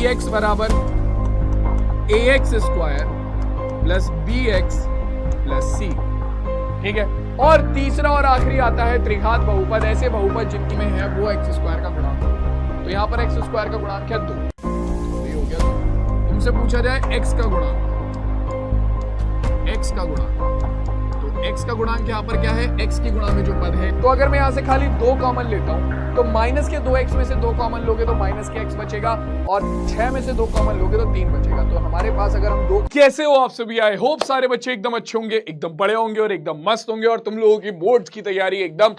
X बराबर a x square plus b x plus c. ठीक है, और तीसरा और आखिरी आता है त्रिघात बहुपद, ऐसे बहुपद जिनकी में है वो एक्स स्क्वायर का गुणांक। तो यहाँ पर एक्स स्क्वायर का गुणांक है 2, ये हो गया। तुमसे पूछा जाए एक्स का गुणांक, एक्स का गुणांक, तो एक्स का गुणांक यहाँ पर क्या है, एक्स की गुणा में जो पद है। तो अगर मैं यहाँ से खाली 2 कॉमन लेता हूँ तो माइनस के 2x में से 2 कॉमन लोगे तो माइनस के x बचेगा, और 6 में से 2 कॉमन लोगे तो 3 बचेगा। तो हमारे पास अगर हम 2, कैसे हो आप सभी, आई होप सारे बच्चे एकदम अच्छे होंगे, एकदम बड़े होंगे और एकदम मस्त होंगे, और तुम लोगों की बोर्ड्स की तैयारी एकदम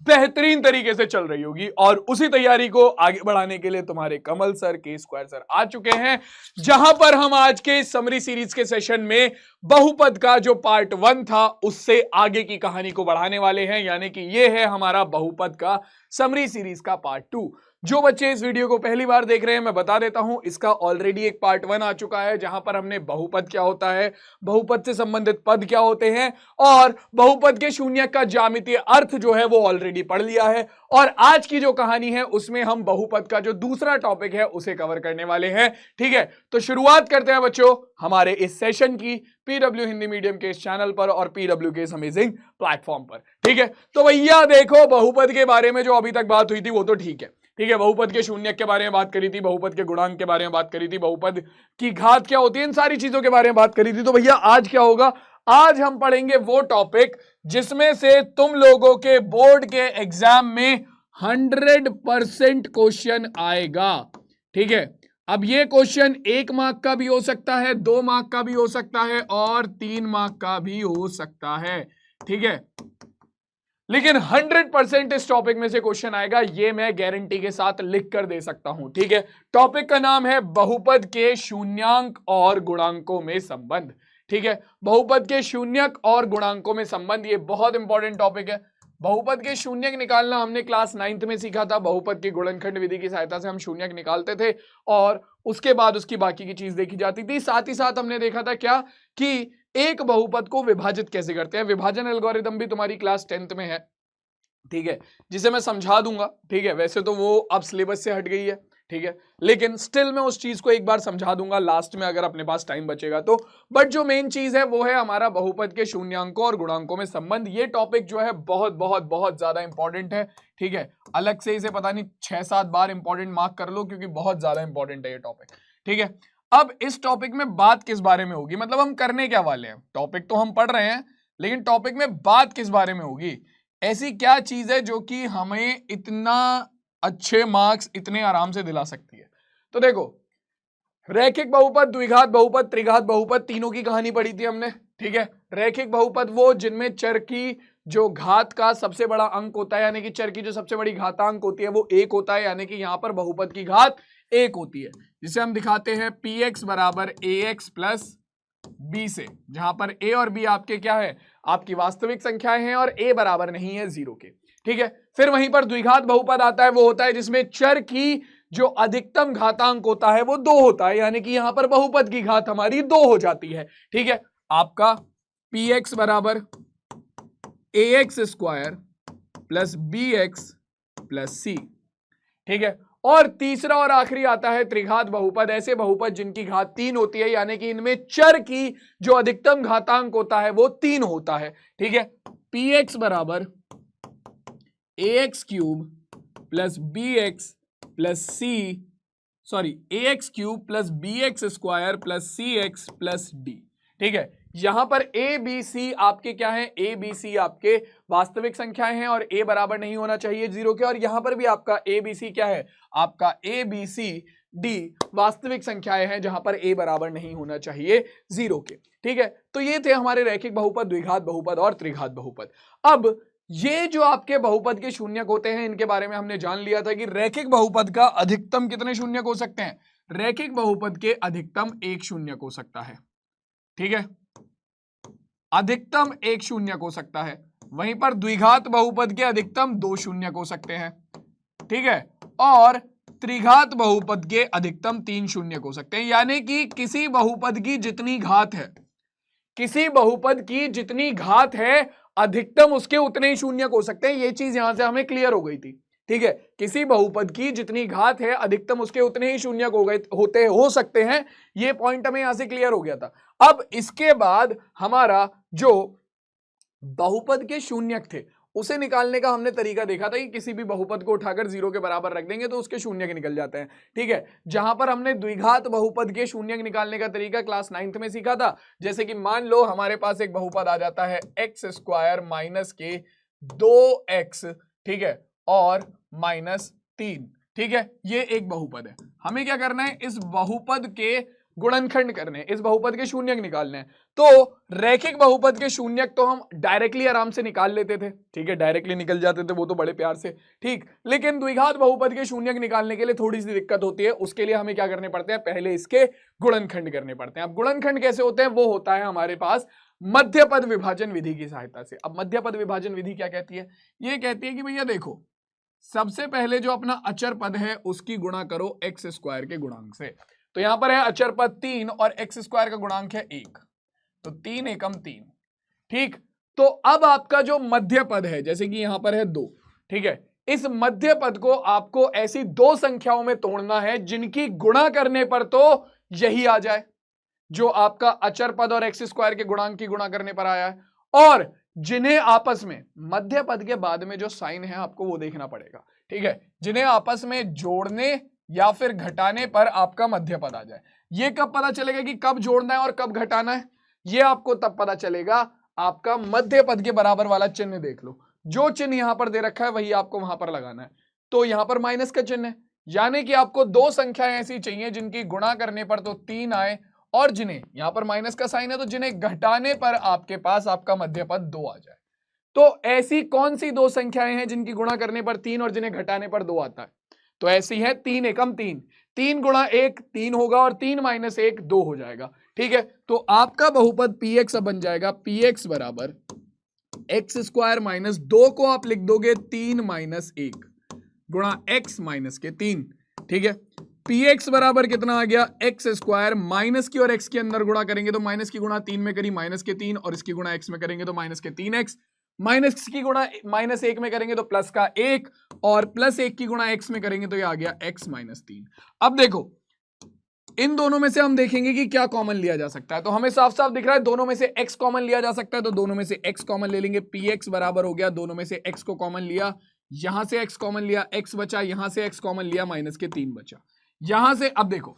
बेहतरीन तरीके से चल रही होगी। और उसी तैयारी को आगे बढ़ाने के लिए तुम्हारे कमल सर, के स्क्वायर सर आ चुके हैं, जहां पर हम आज के समरी सीरीज के सेशन में बहुपद का जो पार्ट 1 था उससे आगे की कहानी को बढ़ाने वाले हैं, यानी कि ये है हमारा बहुपद का समरी सीरीज का पार्ट 2। जो बच्चे इस वीडियो को पहली बार देख रहे हैं, मैं बता देता हूं, इसका ऑलरेडी एक पार्ट 1 आ चुका है, जहां पर हमने बहुपद क्या होता है, बहुपद से संबंधित पद क्या होते हैं, और बहुपद के शून्यक का ज्यामितीय अर्थ जो है वो ऑलरेडी पढ़ लिया है। और आज की जो कहानी है उसमें हम बहुपद का जो दूसरा टॉपिक है उसे कवर करने वाले हैं। ठीक है, तो शुरुआत करते हैं बच्चों हमारे इस सेशन की पीडब्ल्यू हिंदी मीडियम के इस चैनल पर और पीडब्ल्यू के इस अमेजिंग प्लेटफॉर्म पर। ठीक है, तो भैया देखो, बहुपद के बारे में जो अभी तक बात हुई थी वो तो ठीक है, ठीक है, बहुपद के शून्यक के बारे में बात करी थी, बहुपद के गुणांक के बारे में बात करी थी, बहुपद की घात क्या होती है, इन सारी चीजों के बारे में बात करी थी। तो भैया आज क्या होगा, आज हम पढ़ेंगे वो टॉपिक जिसमें से तुम लोगों के बोर्ड के एग्जाम में 100% क्वेश्चन आएगा। ठीक है, अब ये क्वेश्चन 1 मार्क का भी हो सकता है, 2 मार्क का भी हो सकता है, और 3 मार्क का भी हो सकता है। ठीक है, लेकिन 100% इस टॉपिक में से क्वेश्चन आएगा, ये मैं गारंटी के साथ लिख कर दे सकता हूं। ठीक है, टॉपिक का नाम है बहुपद के शून्यांक और गुणांकों में संबंध। ठीक है, बहुपद के शून्यक और गुणांकों में संबंध, ये बहुत इंपॉर्टेंट टॉपिक है। बहुपद के शून्यक निकालना हमने क्लास 9th में सीखा था, बहुपद की गुणनखंड विधि की सहायता से हम शून्यक निकालते थे, और उसके बाद उसकी बाकी की चीज देखी जाती थी। साथ ही साथ हमने देखा था क्या, कि एक बहुपद को विभाजित कैसे करते हैं, विभाजन एल्गोरिदम भी तुम्हारी क्लास 10th में है। ठीक है, जिसे मैं समझा दूंगा। ठीक है, वैसे तो वो अब सिलेबस से हट गई है, ठीक है, लेकिन स्टिल मैं उस चीज को एक बार समझा दूंगा लास्ट में, अगर अपने पास टाइम बचेगा तो। बट जो मेन चीज है वो है हमारा बहुपद के शून्यांकों और गुणांकों में संबंध। ये टॉपिक जो है बहुत बहुत बहुत ज्यादा इंपॉर्टेंट है। ठीक है, अलग से इसे पता नहीं 6-7 बार इंपॉर्टेंट मार्क कर लो, क्योंकि बहुत ज्यादा इंपॉर्टेंट है ये टॉपिक। ठीक है, अब इस टॉपिक में बात किस बारे में होगी, मतलब हम करने क्या वाले हैं, टॉपिक तो हम पढ़ रहे हैं, लेकिन टॉपिक में बात किस बारे में होगी, ऐसी क्या चीज है जो कि हमें इतना अच्छे मार्क्स इतने आराम से दिला सकती है। तो देखो, रैखिक बहुपद, द्विघात बहुपद, त्रिघात बहुपद, तीनों की कहानी पढ़ी थी हमने। ठीक है, रैखिक बहुपद वो जिनमें चर की जो घात का सबसे बड़ा अंक होता है, यानी कि चर की जो सबसे बड़ी घातांक होती है वो 1 होता है, यानी कि यहां पर बहुपद की घात 1 होती है, जिसे हम दिखाते हैं px बराबर ax प्लस b से, जहां पर a और b आपके क्या है, आपकी वास्तविक संख्याएं हैं, और a बराबर नहीं है 0 के। ठीक है, फिर वहीं पर द्विघात बहुपद आता है, वो होता है जिसमें चर की जो अधिकतम घातांक होता है वो 2 होता है, यानी कि यहां पर बहुपद की घात हमारी 2 हो जाती है। ठीक है, आपका px बराबर ax square plus bx plus c। ठीक है, और तीसरा और आखिरी आता है त्रिघात बहुपद, ऐसे बहुपद जिनकी घात 3 होती है, यानी कि इनमें चर की जो अधिकतम घातांक होता है वो 3 होता है। ठीक है, px बराबर ax cube plus bx plus c, sorry ax cube plus bx square plus cx plus d। ठीक है, यहां पर a b c आपके क्या है, a b c आपके वास्तविक संख्याएं हैं, और a बराबर नहीं होना चाहिए 0 के, और यहां पर भी आपका a b c क्या है, आपका a b c d वास्तविक संख्याएं हैं, जहां पर a बराबर नहीं होना चाहिए 0 के। ठीक है, तो ये थे हमारे रैखिक बहुपद, द्विघात बहुपद और त्रिघात बहुपद। अब ये जो आपके बहुपद के शून्यक होते हैं, इनके बारे में हमने जान लिया था कि रैखिक बहुपद का अधिकतम कितने शून्यक हो सकते हैं, रैखिक बहुपद के अधिकतम 1 शून्यक हो सकता है। ठीक है, अधिकतम 1 शून्यक हो सकता है। वहीं पर द्विघात बहुपद के अधिकतम 2 शून्यक हो सकते हैं। ठीक है, और त्रिघात बहुपद के अधिकतम 3 शून्यक हो सकते हैं, यानी कि किसी बहुपद की जितनी घात है, किसी बहुपद की जितनी घात है अधिकतम उसके उतने ही शून्यक हो सकते हैं। ये चीज यहां से हमें क्लियर हो गई थी। ठीक है, किसी बहुपद की जितनी घात है अधिकतम उसके उतने ही शून्यक हो सकते हैं। ये पॉइंट हमें यहां से क्लियर हो गया था। अब इसके बाद हमारा जो बहुपद के शून्यक थे उसे निकालने का हमने तरीका देखा था कि किसी भी बहुपद को उठाकर 0 के बराबर रख देंगे तो उसके शून्यक निकल जाते हैं। ठीक है, जहां पर हमने द्विघात बहुपद के शून्यक निकालने का तरीका क्लास 9th में सीखा था। जैसे कि मान लो हमारे पास एक बहुपद आ जाता है x स्क्वायर माइनस के 2x, ठीक है, और -3, ठीक है, ये एक बहुपद है। हमें क्या करना है, इस बहुपद के गुणनखंड करने, इस बहुपद के शून्यक निकालने हैं। तो रैखिक बहुपद के शून्यक तो हम डायरेक्टली आराम से निकाल लेते थे, ठीक है, डायरेक्टली निकल जाते थे वो तो बड़े प्यार से, ठीक। लेकिन द्विघात बहुपद के शून्यक निकालने के लिए थोड़ी सी दिक्कत होती है। उसके लिए हमें क्या करने पड़ते हैं, पहले इसके गुणनखंड करने पड़ते हैं। अब गुणनखंड कैसे होते हैं, वो होता है हमारे पास मध्यपद विभाजन विधि की सहायता से। अब मध्यपद विभाजन विधि क्या कहती है, ये कहती है कि भैया देखो, सबसे पहले जो अपना अचर पद है उसकी गुणा करो x स्क्वायर के गुणांक से। तो यहां पर है अचर पद 3 और x स्क्वायर का गुणांक है 1, तो 3 एकम 3, ठीक। तो अब आपका जो मध्य पद है, जैसे कि यहां पर है 2, ठीक है, इस मध्य पद को आपको ऐसी दो संख्याओं में तोड़ना है जिनकी गुणा करने पर तो यही आ जाए, जो आपका अचर पद और x स्क्वायर के गुणांक की गुणा करने पर आया है, और जिन्हें आपस में मध्य पद के बाद में जो साइन है आपको वो देखना पड़ेगा, ठीक है, जिन्हें आपस में जोड़ने या फिर घटाने पर आपका मध्य पद आ जाए। ये कब पता चलेगा कि कब जोड़ना है और कब घटाना है, ये आपको तब पता चलेगा, आपका मध्य पद के बराबर वाला चिन्ह देख लो, जो चिन्ह यहां पर दे रखा है वही आपको वहां पर लगाना है। तो यहां पर माइनस का चिन्ह है, यानी कि आपको दो संख्याएं ऐसी चाहिए जिनकी गुणा करने पर तो 3 आए, और जिन्हें यहां पर माइनस का साइन है तो जिन्हें घटाने पर आपके पास आपका मध्य पद 2 आ जाए। तो ऐसी कौन सी दो संख्याएं हैं जिनकी गुणा करने पर 3 और जिन्हें घटाने पर 2 आता है, तो ऐसी है 3 एकम 3, 3 गुणा 1 3 होगा और 3 माइनस 1 2 हो जाएगा, ठीक है। तो आपका बहुपद px अब बन जाएगा px बराबर x स्क्वायर माइनस 2 को आप लिख दोगे 3 माइनस 1 गुणा x माइनस के 3, ठीक है। px बराबर कितना आ गया, x स्क्वायर माइनस की और x के अंदर गुणा करेंगे तो माइनस की गुणा 3 में करी माइनस के 3, और इसकी गुणा x में करेंगे तो माइनस के 3x, माइनस की गुणा माइनस 1 में करेंगे तो प्लस का 1, और प्लस 1 की गुणा x में करेंगे तो ये आ गया x माइनस 3। अब देखो इन दोनों में से हम देखेंगे कि क्या कॉमन लिया जा सकता है। तो हमें साफ साफ दिख रहा है दोनों में से x कॉमन लिया जा सकता है, तो दोनों में से x कॉमन ले लेंगे। px बराबर हो गया, दोनों में से x को कॉमन लिया, यहां से x कॉमन लिया, x बचा, यहां से x कॉमन लिया, माइनस के 3 बचा, यहां से। अब देखो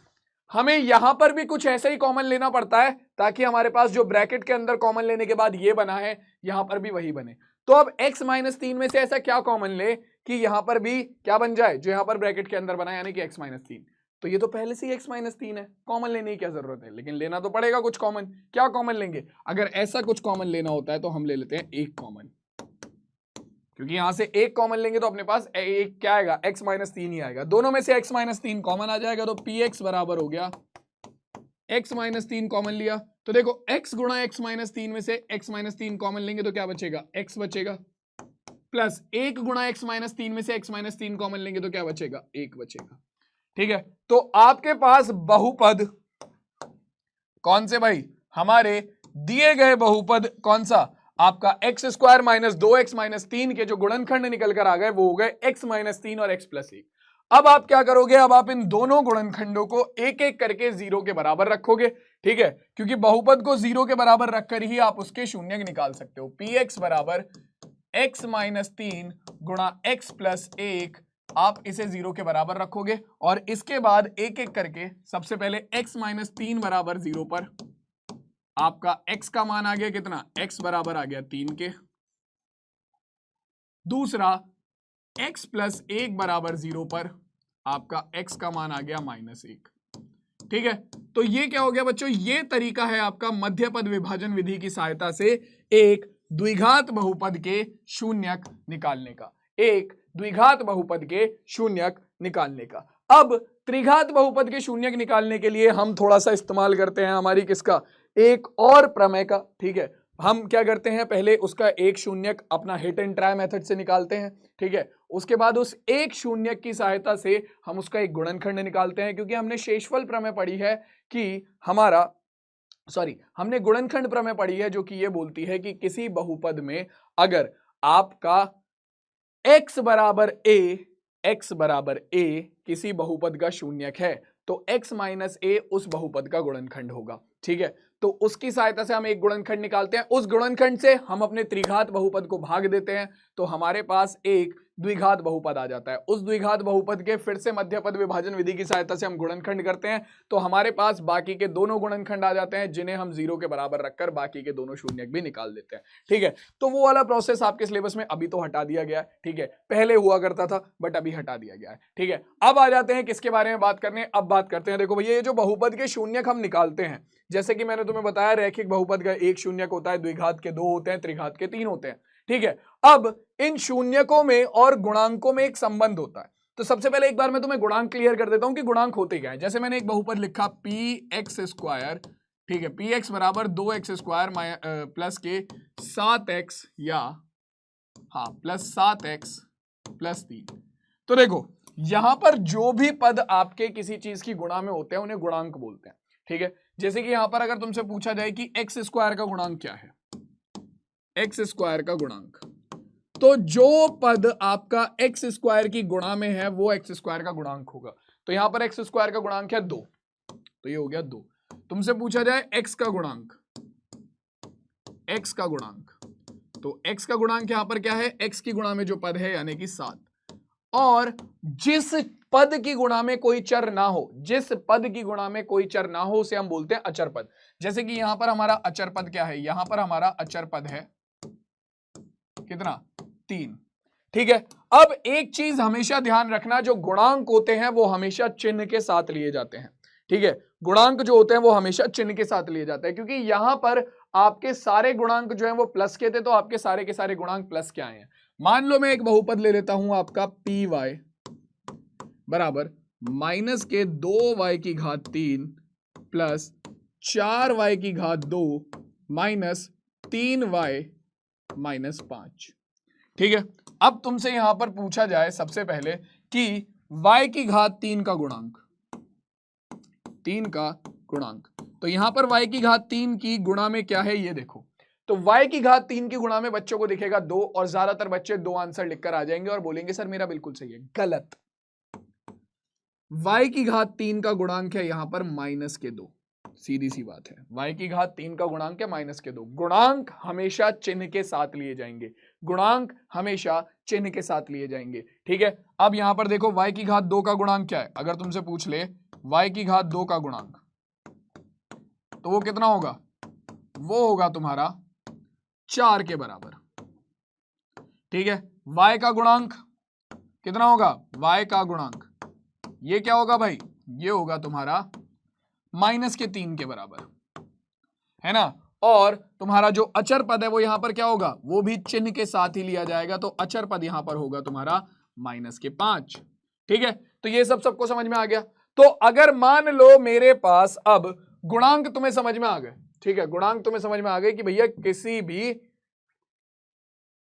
हमें यहां पर भी कुछ ऐसा ही कॉमन लेना पड़ता है ताकि हमारे पास जो ब्रैकेट के अंदर कॉमन लेने के बाद ये बना है यहां पर भी वही बने। तो अब x माइनस 3 में से ऐसा क्या कॉमन ले कि यहां पर भी क्या बन जाए, जो यहां पर ब्रैकेट के अंदर बना, यानी कि x माइनस 3। तो ये तो पहले से ही x माइनस 3 है, कॉमन लेने की क्या जरूरत है, लेकिन लेना तो पड़ेगा कुछ कॉमन। क्या कॉमन लेंगे, अगर ऐसा कुछ कॉमन लेना होता है तो हम ले लेते हैं एक कॉमन, क्योंकि यहां से एक कॉमन लेंगे तो अपने पास एक क्या आएगा, x माइनस 3 ही आएगा। दोनों में से x माइनस 3 कॉमन आ जाएगा, तो px बराबर हो गया x माइनस 3 कॉमन लिया, तो देखो x गुणा x माइनस 3 में से x माइनस 3 कॉमन लेंगे तो क्या बचेगा, x बचेगा, प्लस 1 गुणा x माइनस 3 में से x माइनस 3 कॉमन लेंगे तो क्या बचेगा, 1 बचेगा, ठीक है। तो आपके पास बहुपद कौन से भाई, हमारे दिए गए बहुपद कौन सा, आपका x square minus 2x minus 3 के जो गुणनखंड निकल कर आ गए वो हो गए x माइनस 3 और x प्लस 1। अब आप क्या करोगे, अब आप इन दोनों गुणनखंडों को एक एक करके 0 के बराबर रखोगे, ठीक है, क्योंकि बहुपद को 0 के बराबर रखकर ही आप उसके शून्यक निकाल सकते हो। px बराबर x माइनस 3 गुणा x प्लस 1, आप इसे 0 के बराबर रखोगे, और इसके बाद एक एक करके सबसे पहले x माइनस 3 बराबर 0 पर आपका x का मान आ गया कितना, x बराबर आ गया 3 के, दूसरा x प्लस 1 बराबर 0 पर आपका x का मान आ गया माइनस 1, ठीक है। तो ये क्या हो गया बच्चों, ये तरीका है आपका मध्यपद विभाजन विधि की सहायता से एक द्विघात बहुपद के शून्यक निकालने का, एक द्विघात बहुपद के शून्यक निकालने का। अब त्रिघात बहुपद के शून्यक निकालने के लिए हम थोड़ा सा इस्तेमाल करते हैं हमारी किसका, एक और प्रमेय का, ठीक है। हम क्या करते हैं, पहले उसका एक शून्यक अपना हिट एंड ट्राई मेथड से निकालते हैं, ठीक है। उसके बाद उस एक शून्यक की सहायता से हम उसका एक गुणनखंड निकालते हैं, क्योंकि हमने शेषफल प्रमेय पढ़ी है कि हमने गुणनखंड प्रमेय पढ़ी है जो कि ये बोलती है कि किसी बहुपद में अगर आपका x बराबर a x बराबर a किसी बहुपद का शून्यक है तो x माइनस a उस बहुपद का गुणनखंड होगा। ठीक है, तो उसकी सहायता से हम एक गुणनखंड निकालते हैं, उस गुणनखंड से हम अपने त्रिघात बहुपद को भाग देते हैं तो हमारे पास एक द्विघात बहुपद आ जाता है। उस द्विघात बहुपद के फिर से मध्यपद विभाजन विधि की सहायता से हम गुणनखंड करते हैं तो हमारे पास बाकी के दोनों गुणनखंड आ जाते हैं जिन्हें हम 0 के बराबर रखकर बाकी के दोनों शून्यक भी निकाल देते हैं। ठीक है, तो वो वाला प्रोसेस आपके सिलेबस में अभी तो हटा दिया गया है। ठीक है, पहले हुआ करता था बट अभी हटा दिया गया है। ठीक है, अब आ जाते हैं किसके बारे में बात करने, अब बात करते हैं, देखो भैया ये जो बहुपद के शून्यक हम निकालते हैं, जैसे कि मैंने तुम्हें बताया रैखिक बहुपद का एक शून्यक होता है, द्विघात के 2 होते हैं, त्रिघात के 3 होते हैं। ठीक है, अब इन शून्यकों में और गुणांकों में एक संबंध होता है। तो सबसे पहले एक बार मैं तुम्हें गुणांक क्लियर कर देता हूं कि गुणांक होते क्या है। जैसे मैंने एक बहुपद लिखा पी एक्स स्क्वायर, ठीक है, पी एक्स बराबर 2x स्क्वायर प्लस के 7x या प्लस 7x प्लस 3। तो देखो यहां पर जो भी पद आपके किसी चीज की गुणा में होते हैं उन्हें गुणांक बोलते हैं। ठीक है, जैसे कि यहां पर अगर तुमसे पूछा जाए कि एक्स स्क्वायर का गुणांक क्या है, एक्स स्क्वायर का गुणांक, तो जो पद आपका एक्स स्क्वायर की गुणा में है वो एक्स स्क्वायर का गुणांक होगा। तो यहां पर एक्स स्क्वायर का गुणांक है 2, तो ये हो गया 2। तुमसे पूछा जाए एक्स का गुणांक, एक्स का गुणांक, तो एक्स का गुणांक यहां पर क्या है, एक्स की गुणा में जो पद है यानी कि 7, और जिस पद की गुणा में कोई चर ना हो, जिस पद की गुणा में कोई चर ना हो उसे हम बोलते हैं अचर पद। जैसे कि यहां पर हमारा अचर पद क्या है, यहां पर हमारा अचर पद है कितना, 3। ठीक है, अब एक चीज हमेशा ध्यान रखना, जो गुणांक होते हैं वो हमेशा चिन्ह के साथ लिए जाते हैं। ठीक है, गुणांक जो होते हैं वो हमेशा चिन्ह के साथ लिए जाते हैं, क्योंकि यहां पर आपके सारे गुणांक जो है वो प्लस के थे, तो आपके सारे के सारे गुणांक प्लस के आए हैं। मान लो मैं एक बहुपद ले लेता हूं आपका पी वाई बराबर माइनस के 2y की घात 3 प्लस 4y की घात 2 माइनस 3y माइनस 5। ठीक है, अब तुमसे यहां पर पूछा जाए सबसे पहले कि y की घात 3 का गुणांक, 3 का गुणांक, तो यहां पर y की घात 3 की गुणा में क्या है ये देखो, तो y की घात 3 की गुणा में बच्चों को दिखेगा 2 और ज्यादातर बच्चे 2 आंसर लिखकर आ जाएंगे और बोलेंगे सर मेरा बिल्कुल सही है। गलत, y की घात 3 का गुणांक है यहां पर माइनस के 2, सीधी सी बात है, y की घात 3 का गुणांक है माइनस के 2। गुणांक हमेशा चिन्ह के साथ लिए जाएंगे, गुणांक हमेशा चिन्ह के साथ लिए जाएंगे। ठीक है, अब यहां पर देखो y की घात 2 का गुणांक क्या है, अगर तुमसे पूछ ले y की घात 2 का गुणांक, तो वो कितना होगा, वो होगा तुम्हारा 4 के बराबर। ठीक है, y का गुणांक कितना होगा, y का गुणांक ये क्या होगा भाई, ये होगा तुम्हारा माइनस के 3 के बराबर, है ना। और तुम्हारा जो अचर पद है वो यहां पर क्या होगा, वो भी चिन्ह के साथ ही लिया जाएगा, तो अचर पद यहां पर होगा तुम्हारा माइनस के 5। ठीक है, तो ये सबको समझ में आ गया। तो अगर मान लो मेरे पास अब गुणांक तुम्हें समझ में आ गए, ठीक है, गुणांक तुम्हें समझ में आ गए कि भैया किसी भी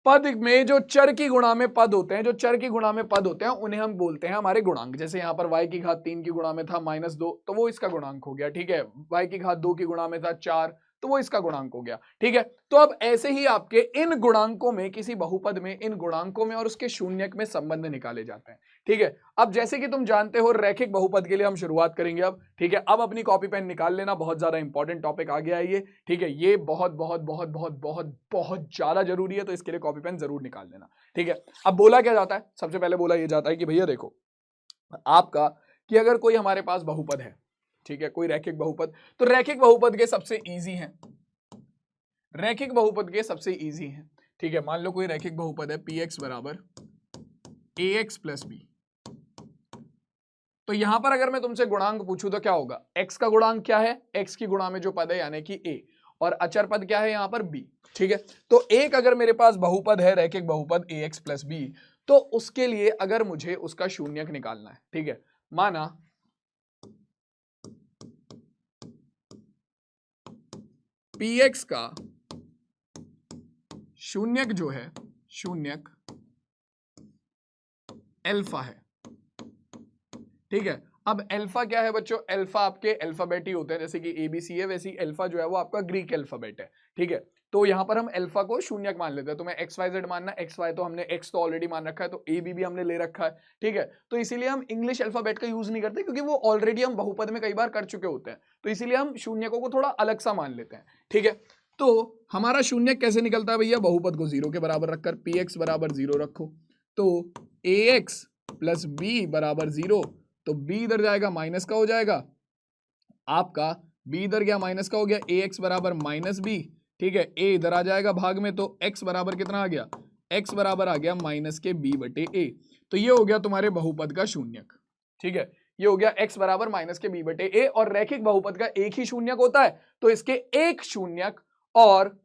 पद में जो चर की गुणा में पद होते हैं, जो चर की गुणा में पद होते हैं उन्हें हम बोलते हैं हमारे गुणांक। जैसे यहां पर y की घात 3 की गुणा में था -2, तो वो इसका गुणांक हो गया। ठीक है, y की घात 2 की गुणा में था 4, तो वो इसका गुणांक हो गया। ठीक है, तो अब ऐसे ही आपके इन गुणांकों में, किसी बहुपद में इन गुणांकों में और उसके शून्यक में संबंध निकाले जाते हैं। ठीक है, अब जैसे कि तुम जानते हो रैखिक बहुपद के लिए हम शुरुआत करेंगे अब। ठीक है, अब अपनी कॉपी पेन निकाल लेना, बहुत ज्यादा इंपॉर्टेंट टॉपिक आ गया है ये। ठीक है, ये बहुत बहुत बहुत बहुत बहुत बहुत ज्यादा जरूरी है, तो इसके लिए कॉपी पेन जरूर निकाल लेना। ठीक है, अब बोला क्या जाता है, सबसे पहले बोला ये जाता है कि भैया देखो आपका, कि अगर कोई हमारे पास बहुपद है, ठीक है, कोई रैखिक बहुपद, तो रैखिक बहुपद के सबसे इजी हैं, रैखिक बहुपद के सबसे इजी हैं। ठीक है, मान लो कोई रैखिक बहुपद है पी एक्स बराबर ए एक्स प्लस बी, तो यहां पर अगर मैं तुमसे गुणांक पूछूं तो क्या होगा, x का गुणांक क्या है, x की गुणा में जो पद है यानी कि a, और अचर पद क्या है यहां पर b। ठीक है, तो एक अगर मेरे पास बहुपद है रैखिक बहुपद ax प्लस b, तो उसके लिए अगर मुझे उसका शून्यक निकालना है, ठीक है, माना px का शून्यक जो है, शून्यक अल्फा है। ठीक है, अब अल्फा क्या है बच्चों, अल्फा आपके अल्फाबेट ही होते हैं, जैसे कि ABC है वैसे ही अल्फा जो है वो आपका ग्रीक अल्फाबेट है, ठीक है। तो यहाँ पर हम अल्फा को शून्यक मान लेते हैं, तो मैं XYZ मानना, XY तो हमने X तो ऑलरेडी मान रखा है, तो AB भी हमने ले रखा है, ठीक है। तो इसीलिए हम इंग्लिश अल्फाबेट का यूज नहीं करते, क्योंकि वो ऑलरेडी हम बहुपद में कई बार कर चुके होते हैं, तो इसीलिए हम शून्यकों को थोड़ा अलग सा मान लेते हैं, ठीक है। तो हमारा शून्यक कैसे निकलता है भैया, बहुपद को 0 के बराबर रखकर, PX बराबर 0 रखो, तो AX प्लस B बराबर 0, तो B इधर जाएगा माइनस का हो जाएगा आपका, B इधर गया माइनस का हो गया, AX बराबर माइनस B, ठीक है। A इधर आ जाएगा भाग में, तो X बराबर कितना आ गया, X बराबर आ गया माइनस के B बटे A। तो ये हो गया तुम्हारे बहुपद का शून्यक, ठीक है। ये हो गया X बराबर माइनस के B बटे A, और रैखिक बहुपद का एक ही शून्यक होता है, तो इसके एक शून्यक और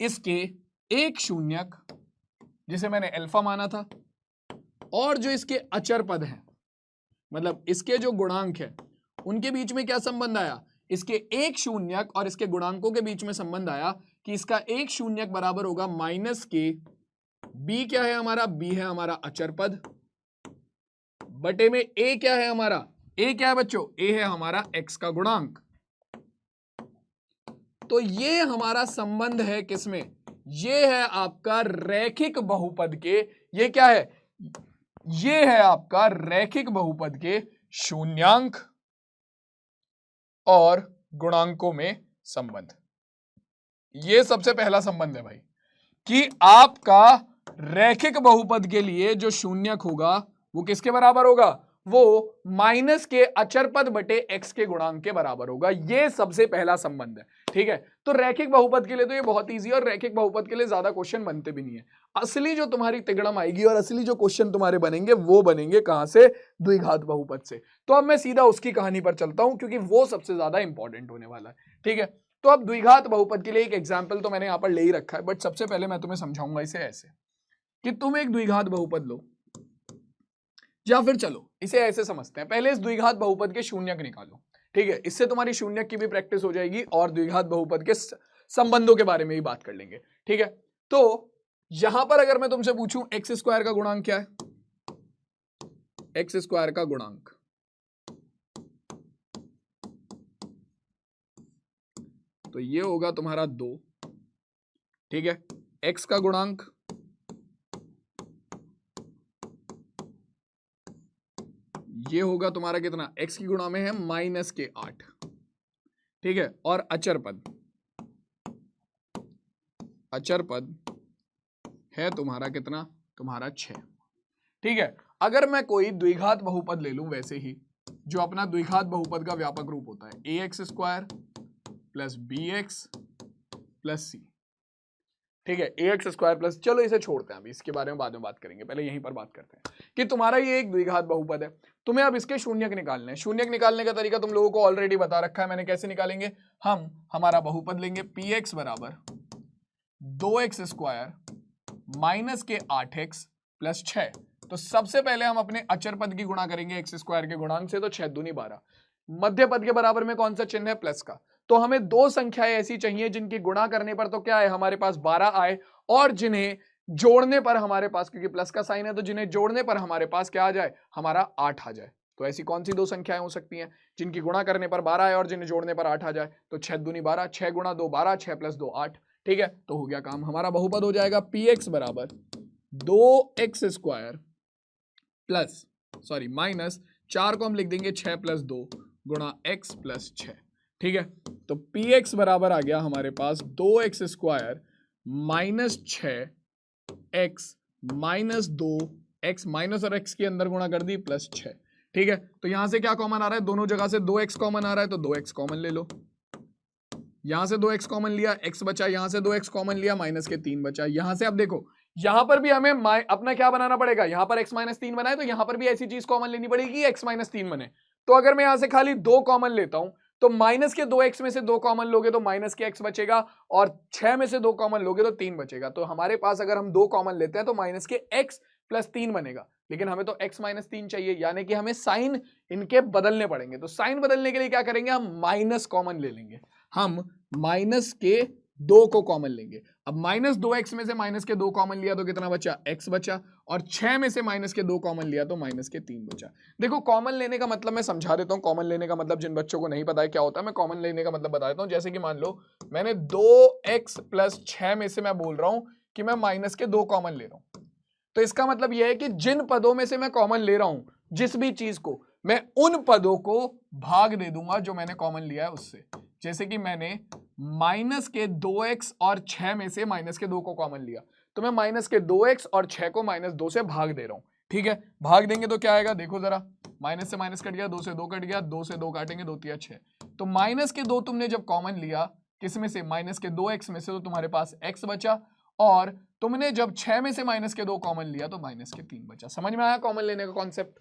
इसके एक शून्यक, जिसे मैंने अल्फा माना था, और जो इसके अचर पद हैं, मतलब इसके जो गुणांक है, उनके बीच में क्या संबंध आया, इसके एक शून्यक और इसके गुणांकों के बीच में संबंध आया कि इसका एक शून्यक बराबर होगा माइनस के B क्या है हमारा, B है हमारा अचर पद, बटे में A क्या है हमारा, A क्या है बच्चों, A है हमारा X का गुणांक। तो ये हमारा संबंध है किसमें, ये है आपका रैखिक बहुपद के, ये क्या है, ये है आपका रैखिक बहुपद के शून्यांक और गुणांकों में संबंध। ये सबसे पहला संबंध है भाई, कि आपका रैखिक बहुपद के लिए जो शून्यक होगा वो किसके बराबर होगा, वो माइनस के अचर पद बटे x के गुणांक के बराबर होगा। ये सबसे पहला संबंध है, ठीक है। तो रैखिक बहुपद के लिए तो ये बहुत इजी है, और रैखिक बहुपद के लिए ज्यादा क्वेश्चन बनते भी नहीं है। असली जो तुम्हारी तिगड़म आएगी और असली जो क्वेश्चन तुम्हारे बनेंगे वो बनेंगे कहां से, द्विघात बहुपद से। तो अब मैं सीधा उसकी कहानी पर चलता हूं, क्योंकि वो सबसे ज्यादा इंपॉर्टेंट होने वाला है, ठीक है। तो अब द्विघात बहुपद के लिए एक एग्जाम्पल तो मैंने यहां पर ले ही रखा है, बट सबसे पहले मैं तुम्हें समझाऊंगा इसे ऐसे कि तुम एक द्विघात बहुपद लो, या फिर चलो इसे ऐसे समझते हैं, पहले इस द्विघात बहुपद के शून्यक निकालो, ठीक है। इससे तुम्हारी शून्यक की भी प्रैक्टिस हो जाएगी और द्विघात बहुपद के संबंधों के बारे में भी बात कर लेंगे, ठीक है। तो यहां पर अगर मैं तुमसे पूछूं एक्स स्क्वायर का गुणांक क्या है, एक्स स्क्वायर का गुणांक, तो ये होगा तुम्हारा 2, ठीक है। एक्स का गुणांक ये होगा तुम्हारा कितना, x की गुणा में है माइनस के 8, ठीक है। और अचर पद, अचर पद है तुम्हारा कितना, तुम्हारा 6, ठीक है। अगर मैं कोई द्विघात बहुपद ले लूं वैसे ही, जो अपना द्विघात बहुपद का व्यापक रूप होता है, ax square plus bx plus c, ठीक है। ax स्क्वायर प्लस, चलो इसे छोड़ते हैं, अभी इसके बारे में बाद में बात करेंगे, पहले यहीं पर बात करते हैं कि तुम्हारा ये एक द्विघात बहुपद है, तुम्हें अब इसके शून्यक निकालने हैं। शून्यक निकालने का तरीका तुम लोगों को ऑलरेडी बता रखा है मैंने, कैसे निकालेंगे, हम हमारा बहुपद लेंगे px बराबर 2x स्क्वायर माइनस के 8x प्लस 6। तो सबसे पहले हम अपने अचर पद की गुणा करेंगे x स्क्वायर के गुणांक से, तो 6 दूनी 12, मध्य पद के बराबर में कौन सा चिन्ह है, प्लस का। तो हमें दो संख्याएं ऐसी चाहिए जिनकी गुणा करने पर तो क्या है हमारे पास 12 आए, और जिन्हें जोड़ने पर हमारे पास, क्योंकि प्लस का साइन है तो जिन्हें जोड़ने पर हमारे पास क्या आ जाए, हमारा 8 आ जाए। तो ऐसी कौन सी दो संख्याएं हो सकती हैं जिनकी गुणा करने पर 12 आए और जिन्हें जोड़ने पर 8 आ जाए, तो 6 दूनी 12, 6 गुणा 2 12, 6 प्लस 2 8, ठीक है। तो हो गया काम, हमारा बहुपद हो जाएगा px बराबर 2x स्क्वायर प्लस माइनस 4 को हम लिख देंगे 6 प्लस 2 गुणा x प्लस 6, ठीक है। तो px बराबर आ गया हमारे पास 2x square minus 6x minus 2x, minus और x के अंदर गुणा कर दी प्लस 6, ठीक है। तो यहां से क्या कॉमन आ रहा है, दोनों जगह से 2x कॉमन आ रहा है, तो 2x कॉमन ले लो, यहां से 2x कॉमन लिया, x बचा, यहां से 2x कॉमन लिया, माइनस के 3 बचा। यहां से अब देखो, यहां पर भी हमें अपना क्या बनाना पड़ेगा, यहां पर x माइनस 3 बनाए तो यहां पर भी ऐसी चीज कॉमन लेनी पड़ेगी, x माइनस 3 बने। तो अगर मैं यहां से खाली 2 कॉमन लेता हूं, तो माइनस के 2x में से 2 कॉमन लोगे तो माइनस के x बचेगा, और 6 में से 2 कॉमन लोगे तो 3 बचेगा। तो हमारे पास अगर हम 2 कॉमन लेते हैं तो माइनस के x प्लस 3 बनेगा, लेकिन हमें तो x माइनस 3 चाहिए, यानी कि हमें साइन इनके बदलने पड़ेंगे। तो साइन बदलने के लिए क्या करेंगे, हम माइनस कॉमन ले लेंगे, हम माइनस के 2 को कॉमन लेंगे। अब -2x में से माइनस के 2 कॉमन लिया तो कितना बचा, x बचा, और 6 में से माइनस के 2 कॉमन लिया तो माइनस के 3 बचा। देखो कॉमन लेने का मतलब मैं समझा देता हूँ। कॉमन लेने का मतलब जिन बच्चों को नहीं पता है क्या होता है, मैं कॉमन लेने का मतलब बता देता हूँ। जैसे कि मान लो मैंने 2x + 6 में से मैं बोल रहा हूँ कि मैं माइनस के 2 कॉमन ले रहा हूँ, तो इसका मतलब यह है कि जिन पदों में से मैं कॉमन ले रहा हूं, जिस भी चीज को, मैं उन पदों को भाग दे दूंगा जो मैंने कॉमन लिया है उससे। जैसे कि मैंने माइनस के 2x और 6 में से माइनस के 2 को कॉमन लिया, तो मैं माइनस के 2x और 6 को -2 से भाग दे रहा हूं। ठीक है, भाग देंगे तो क्या आएगा, देखो जरा, माइनस से माइनस कट गया, 2 से 2 कट गया, 2 से 2 काटेंगे, 2 3 6, तो माइनस के 2 तुमने जब कॉमन लिया, किसमें से, माइनस के 2x में से, तो तुम्हारे पास x बचा, और तुमने जब 6 में से माइनस के 2 कॉमन लिया तो माइनस के 3 बचा। समझ में आया कॉमन लेने का कॉन्सेप्ट,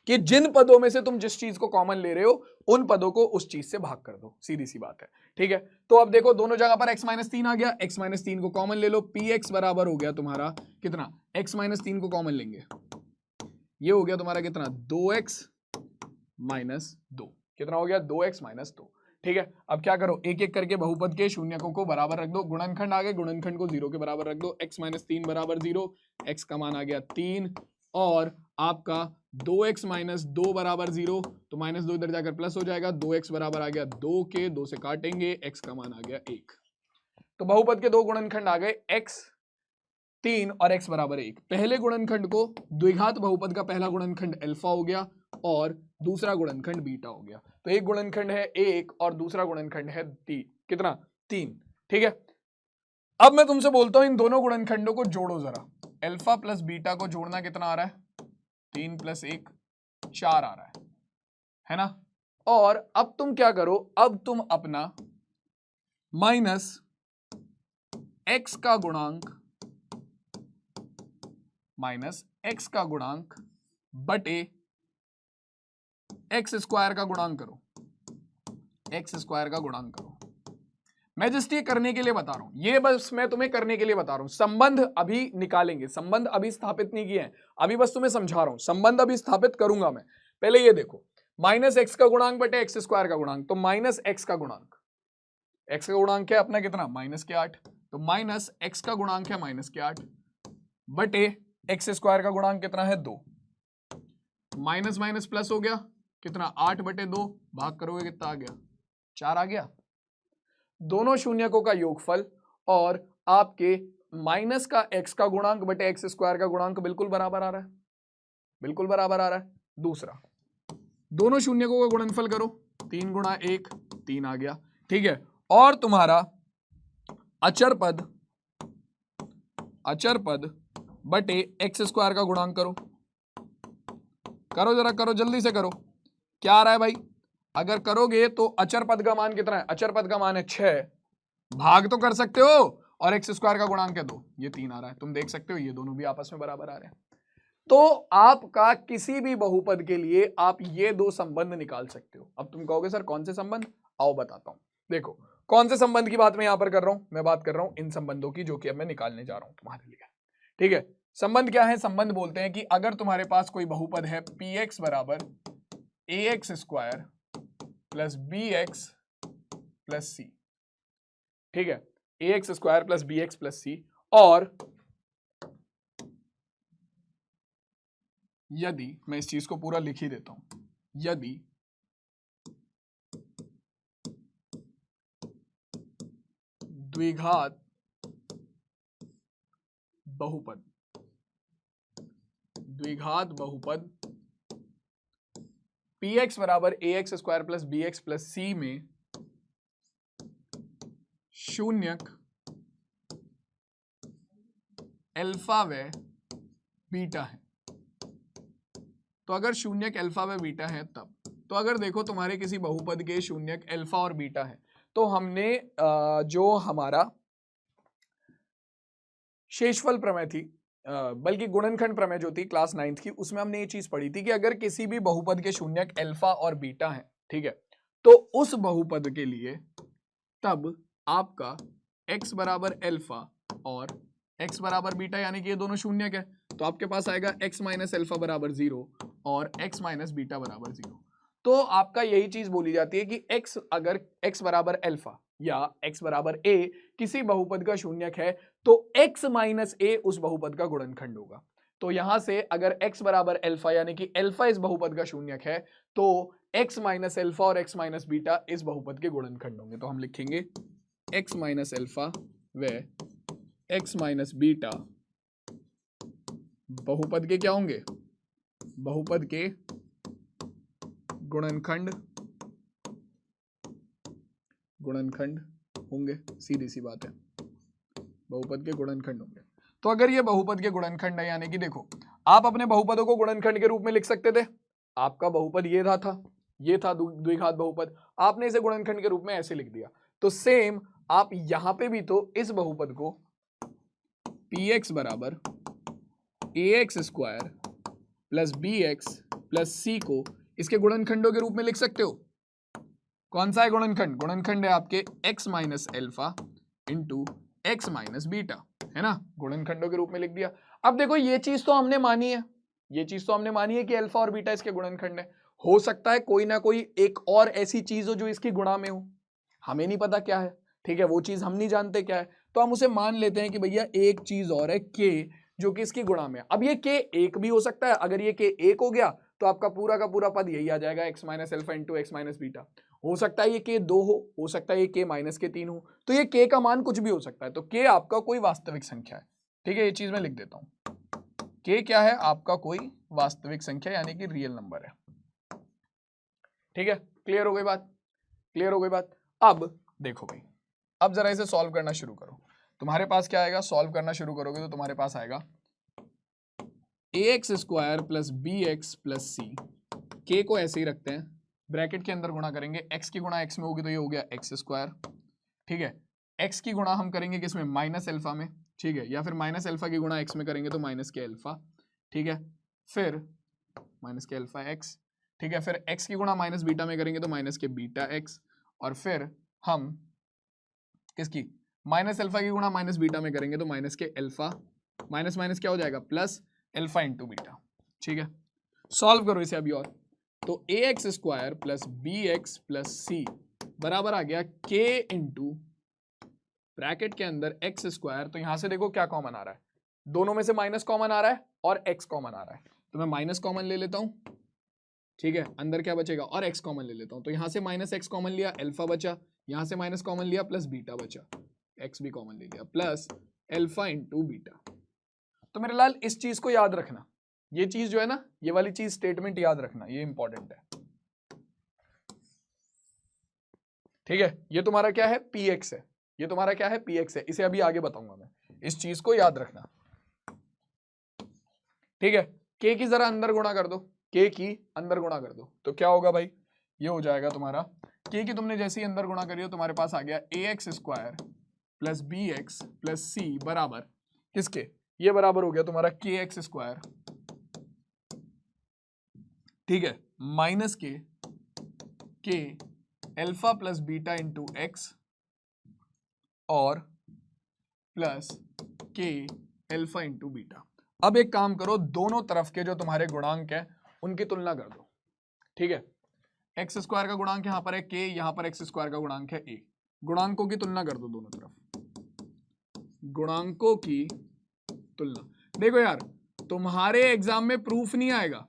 कि जिन पदों में से तुम जिस चीज को कॉमन ले रहे हो उन पदों को उस चीज से भाग कर दो, सीधी सी बात है। ठीक है, तो अब देखो दोनों जगह पर x - 3 आ गया, x - 3 को कॉमन ले लो, px बराबर हो गया तुम्हारा कितना, x - 3 को कॉमन लेंगे, ये हो गया तुम्हारा कितना, 2x - 2, कितना हो गया, 2x - 2। ठीक है, अब क्या करो, एक एक करके बहुपद के शून्यकों को बराबर रख दो, गुणनखंड आ गए, गुणनखंड को 0 के बराबर रख दो, x - 3 बराबर 0, x का मान आ गया 3, और आपका 2x - 2 बराबर 0, तो -2 इधर जाकर प्लस हो जाएगा, 2x बराबर आ गया 2 के, 2 से काटेंगे, x का मान आ गया 1। तो बहुपद के दो गुणनखंड आ गए, x 3 और x बराबर 1। पहले गुणनखंड को द्विघात बहुपद का पहला गुणनखंड अल्फा हो गया और दूसरा गुणनखंड बीटा हो गया। तो एक गुणनखंड है 1 और दूसरा गुणनखंड है 3, कितना, 3। ठीक है, अब मैं तुमसे बोलता हूं इन दोनों गुणनखंडों को जोड़ो जरा, अल्फा प्लस बीटा को जोड़ना कितना आ रहा है, 3 + 1 4 आ रहा है ना। और अब तुम क्या करो, अब तुम अपना माइनस x का गुणांक बटे x स्क्वायर का गुणांक करो, x स्क्वायर का गुणांक करो। मैं जस्ट ये करने के लिए बता रहा हूं, ये बस मैं तुम्हें करने के लिए बता रहा हूं। संबंध अभी निकालेंगे, संबंध अभी स्थापित नहीं किए हैं, अभी बस तुम्हें समझा रहा हूं, संबंध अभी स्थापित करूंगा मैं। पहले ये देखो, -x का गुणांक बटे x स्क्वायर का गुणांक, तो -x का गुणांक, x का गुणांक है अपना कितना, -8, तो -x का गुणांक है -8 बटे x स्क्वायर का गुणांक कितना है 2, माइनस माइनस प्लस हो गया, कितना, 8 बटे 2, भाग करोगे कितना आ गया, 4 आ गया। दोनों शून्यकों का योगफल और आपके माइनस का x का गुणांक बटे x स्क्वायर का गुणांक बिल्कुल बराबर आ रहा है, बिल्कुल बराबर आ रहा है। दूसरा, दोनों शून्यकों का गुणनफल करो, 3 × 1 3 आ गया। ठीक है, और तुम्हारा अचर पद बटे x स्क्वायर का गुणांक करो, करो जरा, करो जल्दी से करो, क्या आ रहा है भाई, अगर करोगे तो अचर पद का मान कितना है, अचर पद का मान है 6, भाग तो कर सकते हो, और x स्क्वायर का गुणांक है 2, ये 3 आ रहा है, तुम देख सकते हो ये दोनों भी आपस में बराबर आ रहे हैं। तो आपका किसी भी बहुपद के लिए आप ये दो संबंध निकाल सकते हो। अब तुम कहोगे सर कौन से संबंध, आओ बताता हूं। देखो कौन से संबंध की बात मैं यहां पर कर रहा हूं, मैं बात कर रहा हूं इन संबंधों की जो कि अब मैं निकालने जा रहा हूं तुम्हारे लिए। ठीक है, संबंध क्या है, संबंध बोलते हैं कि अगर तुम्हारे पास कोई बहुपद है px बराबर ax square plus bx plus c, ठीक है, ax square plus bx plus c, और यदि, मैं इस चीज को पूरा लिख ही देता हूं, यदि द्विघात बहुपद px बराबर ax square plus bx plus c में शून्यक अल्फा व बीटा है, तो अगर शून्यक अल्फा व बीटा है तब, तो अगर देखो तुम्हारे किसी बहुपद के शून्यक अल्फा और बीटा है, तो हमने जो हमारा शेषफल प्रमेय थी, बल्कि गुणनखंड प्रमेय जो थी क्लास 9th की, उसमें हमने ये चीज पढ़ी थी कि अगर किसी भी बहुपद के शून्यक अल्फा और बीटा है, ठीक है, तो उस बहुपद के लिए तब आपका x बराबर अल्फा और x बराबर बीटा, यानी कि ये दोनों शून्यक है, तो आपके पास आएगा x माइनस अल्फा बराबर 0 और x माइनस बीटा बराबर 0। तो आपका यही चीज बोली जाती है कि x अगर x बराबर अल्फा या x बराबर a किसी बहुपद का शून्यक है तो x माइनस a उस बहुपद का गुणनखंड होगा। तो यहां से अगर x बराबर अल्फा यानी कि अल्फा इस बहुपद का शून्यक है तो x माइनस अल्फा और x माइनस बीटा इस बहुपद के गुणनखंड होंगे। तो हम लिखेंगे x माइनस अल्फा व x माइनस बीटा बहुपद के क्या होंगे, बहुपद के गुणनखंड होंगे। सीधी सी बात है, बहुपद के गुणनखंड होंगे। तो अगर ये बहुपद के गुणनखंड है यानी कि देखो आप अपने बहुपदों को गुणनखंड के रूप में लिख सकते थे। आपका बहुपद ये था द्विघात बहुपद, आपने इसे गुणनखंड के रूप में ऐसे लिख दिया। तो सेम आप यहां पे भी तो इस बहुपद को px बराबर ax square plus bx plus c को इसके गुणनखंडों के रूप में लिख सकते हो। कौन सा है गुणनखंड? गुणनखंड है आपके x minus alpha into x minus beta, है ना, गुणनखंडों के रूप में लिख दिया। अब देखो ये चीज तो हमने मानी है, कि अल्फा और बीटा इसके गुणनखंड है। हो सकता है कोई ना कोई एक और ऐसी चीज हो जो इसकी गुणा में हो, हमें नहीं पता क्या है, ठीक है, वो चीज हम नहीं जानते क्या है, तो हम उसे मान लेते हैं कि भैया एक चीज और है k जो कि इसकी गुणा में है। अब ये k एक भी हो सकता है, अगर ये k एक हो गया तो आपका पूरा का पूरा पद यही आ जाएगा x minus alpha into x minus beta. हो सकता है ये k दो हो सकता है ये k माइनस के तीन हो, तो ये k का मान कुछ भी हो सकता है। तो k आपका कोई वास्तविक संख्या है, ठीक है, ये चीज मैं लिख देता हूं। k क्या है? आपका कोई वास्तविक संख्या यानी कि रियल नंबर है, ठीक है। क्लियर हो गई बात? अब देखो भाई, अब जरा इसे सॉल्व करना शुरू करो। तुम्हारे पास क्या आएगा? सॉल्व करना शुरू करोगे तो तुम्हारे पास आएगा ax square plus bx plus c। k को ऐसे ही रखते हैं, ब्रैकेट के अंदर गुणा करेंगे, x की गुणा x में होगी तो ये हो गया एक्स स्क्वायर, ठीक है। x की गुणा हम करेंगे किसमें? माइनस एल्फा में, ठीक है, या फिर माइनस एल्फा की गुणा x में करेंगे तो माइनस के एल्फा, ठीक है, फिर माइनस के एल्फा x, ठीक है, फिर x की गुणा माइनस बीटा में करेंगे तो माइनस के बीटा x, और फिर हम किसकी माइनस एल्फा की गुणा माइनस बीटा में करेंगे तो माइनस के एल्फा, माइनस माइनस क्या हो जाएगा? प्लस एल्फा इंटू बीटा, ठीक है। सॉल्व करो इसे अभी और, तो ax square plus bx plus c बराबर आ गया k इंटू ब्रैकेट के अंदर x स्क्वायर। तो यहां से देखो क्या कॉमन आ रहा है, दोनों में से माइनस कॉमन आ रहा है और x कॉमन आ रहा है, तो मैं माइनस कॉमन ले लेता हूं, ठीक है, अंदर क्या बचेगा? और x कॉमन ले लेता हूं, तो यहां से माइनस x कॉमन लिया, एल्फा बचा, यहां से माइनस कॉमन लिया, प्लस बीटा बचा, x भी कॉमन ले लिया, प्लस एल्फा इंटू बीटा। तो मेरे लाल इस चीज को याद रखना, ये चीज जो है ना, ये वाली चीज स्टेटमेंट याद रखना, ये इंपॉर्टेंट है, ठीक है। ये तुम्हारा क्या है? px है, ये तुम्हारा क्या है? px है, इसे अभी आगे बताऊंगा मैं, इस चीज को याद रखना, ठीक है। k की जरा अंदर गुणा कर दो, k की अंदर गुणा कर दो, तो क्या होगा भाई? ये हो जाएगा तुम्हारा k की तुमने जैसे ही अंदर गुणा करी हो तुम्हारे पास आ गया ax square plus bx plus c बराबर किसके? ये बराबर हो गया तुम्हारा kx स्क्वायर, ठीक है, माइनस के alpha plus beta into x और प्लस के एल्फा इंटू बीटा। अब एक काम करो, दोनों तरफ के जो तुम्हारे गुणांक है उनकी तुलना कर दो, ठीक है। एक्स स्क्वायर का गुणांक यहां पर है k, यहां पर एक्स स्क्वायर का गुणांक है a, गुणांकों की तुलना कर दो, दोनों तरफ गुणांकों की तुलना। देखो यार, तुम्हारे एग्जाम में प्रूफ नहीं आएगा,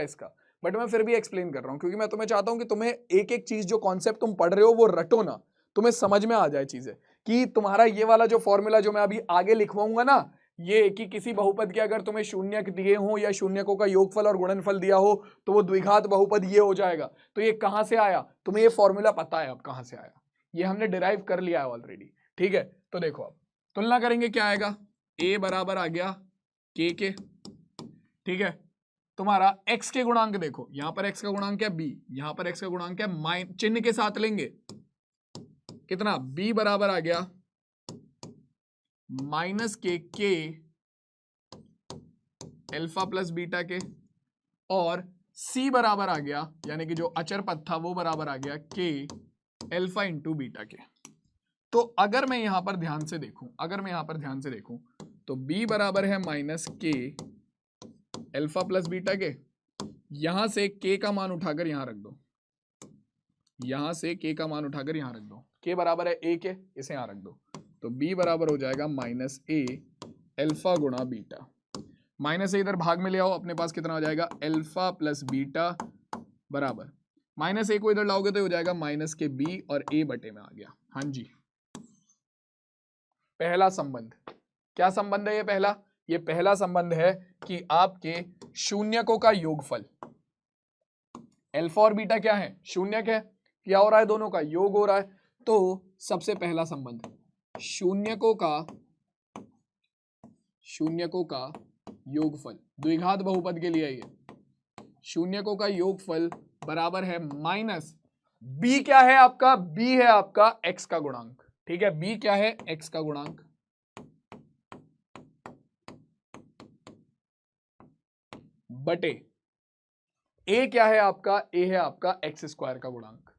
इसका, बट मैं फिर भी एक्सप्लेन कर रहा हूं क्योंकि मैं तुम्हें चाहता हूं कि तुम्हें एक एक चीज जो कॉन्सेप्ट तुम पढ़ रहे हो वो रटो ना, तुम्हें समझ में आ जाए चीजें, कि तुम्हारा ये वाला जो फॉर्मूला जो मैं अभी आगे लिखवाऊंगा ना, ये कि किसी बहुपद के अगर तुम्हें शून्यक दिए हो या शून्यकों का योगफल और गुणनफल दिया हो तो वो द्विघात बहुपद ये हो जाएगा। तो ये कहां से आया? तुम्हें ये फॉर्मूला पता है अब कहां से आया, ये हमने डिराइव कर लिया है ऑलरेडी, ठीक है। तो देखो अब तुलना करेंगे, क्या आएगा? a बराबर आ गया k के, ठीक है, तुम्हारा x के गुणांक देखो, यहां पर x का गुणांक है b, यहां पर x का गुणांक है चिन्ह के साथ लेंगे, कितना? b बराबर आ गया माइनस के एल्फा प्लस बीटा के, और c बराबर आ गया, यानी कि जो अचर पद था वो बराबर आ गया k एल्फा इंटू बीटा के। तो अगर मैं यहां पर ध्यान से देखूं, तो b बराबर है माइनस के एल्फा प्लस बीटा के, यहां से k का मान उठाकर यहां रख दो, यहां से k का मान उठाकर यहां रख दो, k बराबर है a के, इसे यहां रख दो, तो b बराबर हो जाएगा माइनस a अल्फा गुणा बीटा, माइनस ए इधर भाग में ले आओ, अपने पास कितना हो जाएगा अल्फा प्लस बीटा बराबर माइनस ए को इधर लाओगे तो हो जाएगा माइनस के बी और ए बटे में आ गया। हाँ जी, पहला संबंध, क्या संबंध है ये पहला? ये पहला संबंध है कि आपके शून्यकों का योगफल, अल्फा और बीटा क्या है? शून्यक है, क्या हो रहा है? दोनों का योग हो रहा है। तो सबसे पहला संबंध शून्यकों का योगफल, द्विघात बहुपद के लिए ये शून्यकों का योगफल बराबर है माइनस b क्या है आपका? b है आपका x का गुणांक, ठीक है, b क्या है? x का गुणांक बटे a क्या है आपका? a है आपका x स्क्वायर का गुणांक,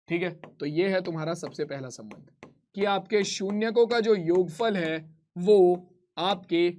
ठीक है। तो ये है तुम्हारा सबसे पहला संबंध कि आपके शून्यकों का जो योगफल है वो आपके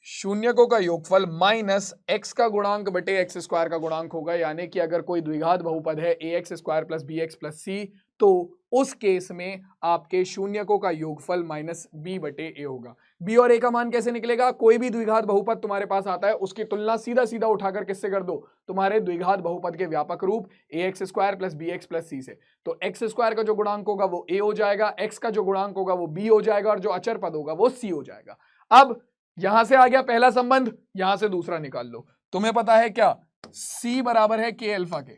शून्यकों का योगफल माइनस x का गुणांक बटे x स्क्वायर का गुणांक होगा। यानी कि अगर कोई द्विघात बहुपद है ax square plus bx plus c, तो उस केस में आपके शून्यकों का योगफल माइनस b बटे a होगा। b और a का मान कैसे निकलेगा? कोई भी द्विघात बहुपद तुम्हारे पास आता है उसकी तुलना सीधा सीधा उठाकर किससे कर दो? तुम्हारे द्विघात बहुपद के व्यापक रूप ax square plus bx plus c से। तो x स्क्वायर का जो गुणांक होगा वो a हो जाएगा, x का जो गुणांक होगा वो b हो जाएगा और जो अचर पद होगा वो c हो जाएगा। अब यहां से आ गया पहला संबंध, यहां से दूसरा निकाल लो। तुम्हें पता है क्या? c बराबर है k अल्फा के,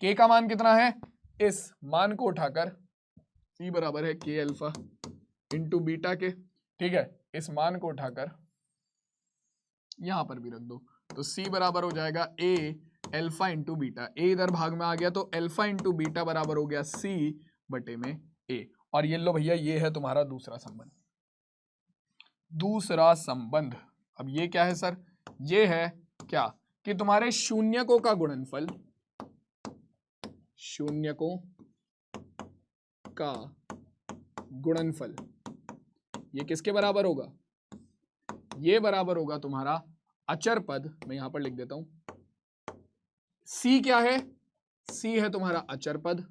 k का मान कितना है? इस मान को उठाकर c बराबर है k अल्फा इंटू बीटा के, ठीक है, इस मान को उठाकर यहां पर भी रख दो, तो c बराबर हो जाएगा a alpha into beta, a इधर भाग में आ गया तो अल्फा इंटू बीटा बराबर हो गया c बटे में a। और ये लो भैया, ये है तुम्हारा दूसरा संबंध। दूसरा संबंध, अब ये क्या है सर? ये है क्या कि तुम्हारे शून्यकों का गुणनफल, शून्यकों का गुणनफल ये किसके बराबर होगा? ये बराबर होगा तुम्हारा अचर पद, मैं यहां पर लिख देता हूं, c क्या है? c है तुम्हारा अचर पद